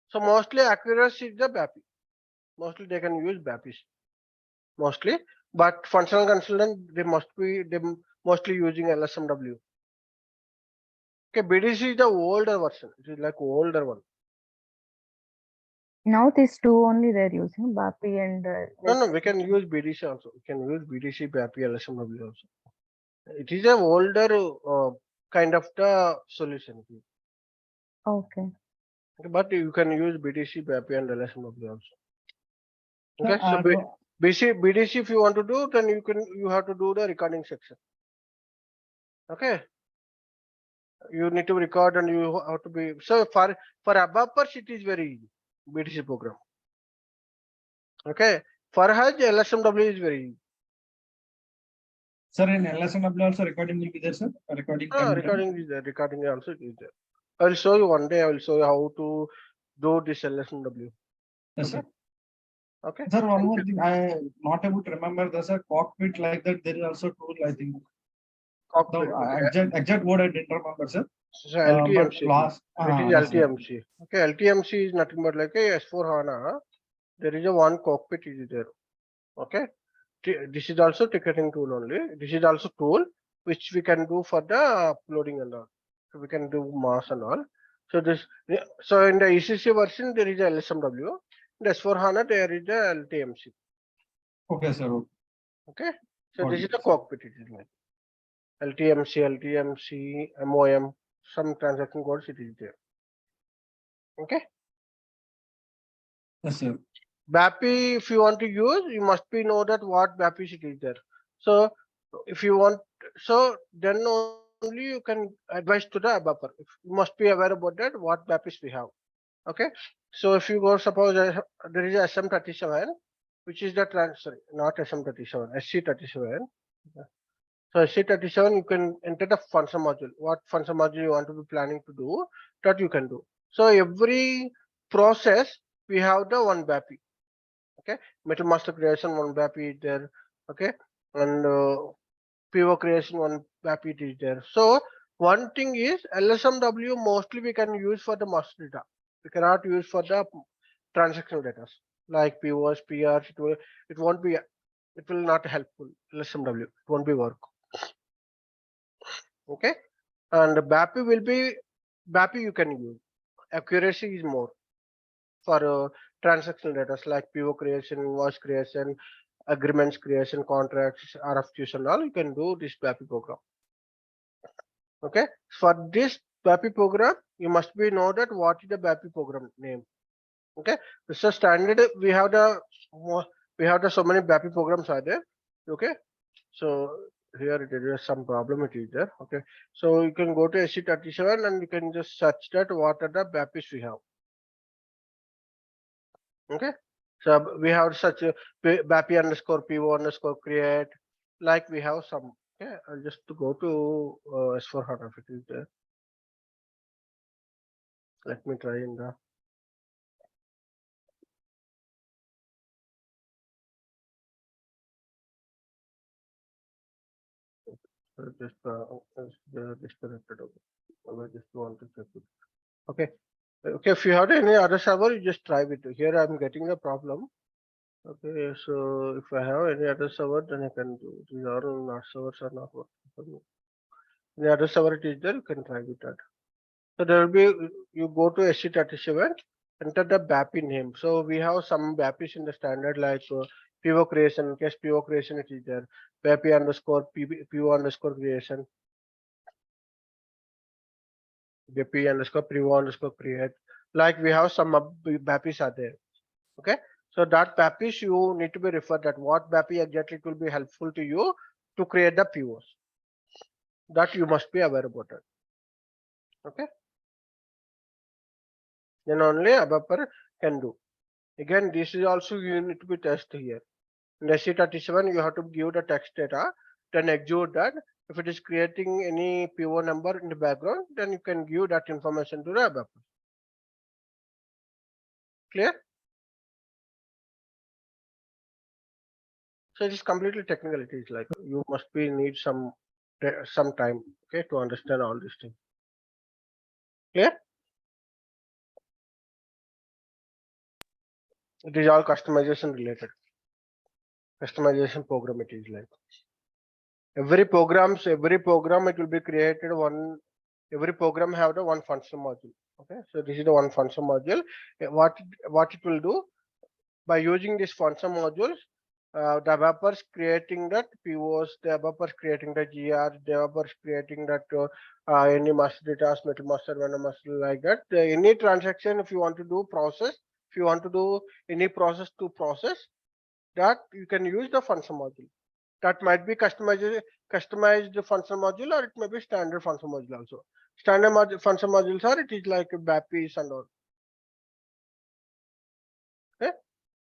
So mostly accuracy is the BAPI. Mostly they can use BAPIs mostly, but functional consultant they mostly using LSMW. Okay, BDC is the older version. It is like older one. Now these two only they're using BAPI and No, we can use BDC also. We can use BDC, BAPI, LSMW also. It is a older kind of the solution. okay. But you can use BDC, BAPI, and LSMW also. Okay, sir, so BDC if you want to do, then you have to do the recording section. Okay, you need to record and you have to be so for ABAPers it is very easy. BDC program. Okay, for Hajj LSMW is very easy. sir, in LSMW also recording will be there, sir. Recording. Recording is there. Recording also is there. I will show you one day. I will show you how to do this LSMW. Yes, Okay. sir. Okay. Sir, one more thing. I not able to remember. There's a cockpit like that. There is also tool. I think. Cockpit. The exact word I didn't remember, sir. So LTMC. But last. It is Yes, sir. LTMC. Okay, LTMC is nothing but like a S4 HANA. There is a one cockpit is there. Okay. This is also ticketing tool only. This is also tool which we can do for the uploading and all. So we can do mass and all. So so in the ECC version there is a LSMW. In the S4 HANA there is a LTMC. Okay, sir. Okay. So Got this it. is the cockpit. It is like LTMC, MOM, some transaction codes it is there. Okay. Yes, sir. BAPI, if you want to use, you must be know that what BAPI it is there. So if you want, so then only you can advise to the developer. You must be aware about that what BAPIs we have. Okay. So if you go, suppose there is a SM37, which is the sorry, not SM37, SC37. So SC37, you can enter the function module. What function module you want to be planning to do, that you can do. So every process we have the one BAPI. Okay, metal master creation one BAPI is there. Okay, and PO creation one BAPI is there. So one thing is LSMW mostly we can use for the master data. We cannot use for the transactional data like POs, PRs. It won't be. It will not helpful. LSMW. It won't be work. Okay, and BAPI will be BAPI you can use. Accuracy is more for transactional data like PO creation, invoice creation, agreements creation, contracts, RFQs and all. You can do this BAPI program. Okay, for this BAPI program, you must be know that what is the BAPI program name. Okay, so standard we have the so many BAPI programs are there. Okay, so here there is some problem it is there. Okay, so you can go to SC37 and you can just search that what are the BAPIs we have. Okay, so we have such a BAPI underscore PO underscore create, like we have some. Okay, I'll just go to S4HANA if it is there. Let me try in the. Just disconnected. I just want to check it. Okay. Okay, if you have any other server, you just try it. Here I'm getting a problem. Okay, so if I have any other server, then I can do. These are not servers are not working for me. Any other server it is there, you can try with that. So there will be, you go to SC37, enter the BAPI name. So we have some BAPIs in the standard like PO creation, in case PO creation it is there, BAPI underscore PO underscore creation, BAPI underscore PO underscore create. Like we have some BAPIs are there. Okay, so that BAPIs you need to be referred that what BAPI exactly will be helpful to you to create the POs. That you must be aware about it. Okay, then only ABAPer can do. Again, this is also you need to be tested here. In SC37, you have to give the text data, then execute that. If it is creating any PO number in the background, then you can give that information to the ABAPer. Clear? So it is completely technical. It is like you must be need some time, okay, to understand all these things. Clear? It is all customization related. Customization program it is like. Every program it will be created one. Every program have the one function module. Okay, so this is the one function module. What it will do by using this function modules, the developers creating that POs, the developers creating the GR, developers creating that any master data, metal master, vendor master like that. Any transaction, if you want to do process, if you want to do any process to process, that you can use the function module. That might be customized function module, or it may be standard function module also. Standard function modules are it is like BAPIs and all. Okay.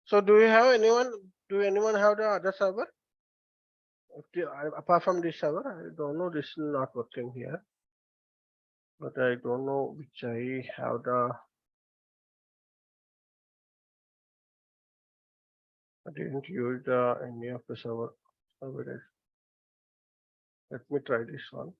So do you have anyone? Do anyone have the other server? Apart from this server, I don't know. This is not working here, but I don't know which I have the. I didn't use any of the server. Let me try this one.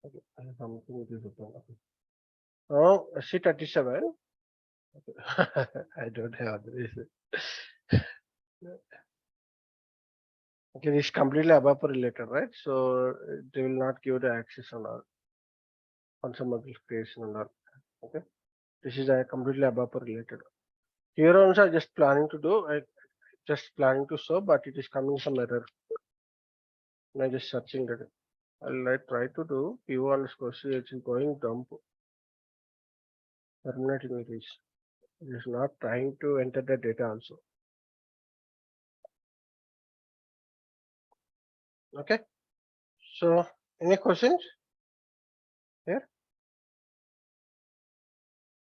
Okay, something it is open. Oh, C37. I don't have this. Okay, this is completely ABAP related, right? So they will not give the access on all function module creation and all. Okay, this is a completely ABAP related. Here also I just planning to do. I just planning to show, but it is coming some error. And I just searching that. I'll try to do PO underscore C. It's going dump. Terminating it is. It is not trying to enter the data also. Okay. So any questions?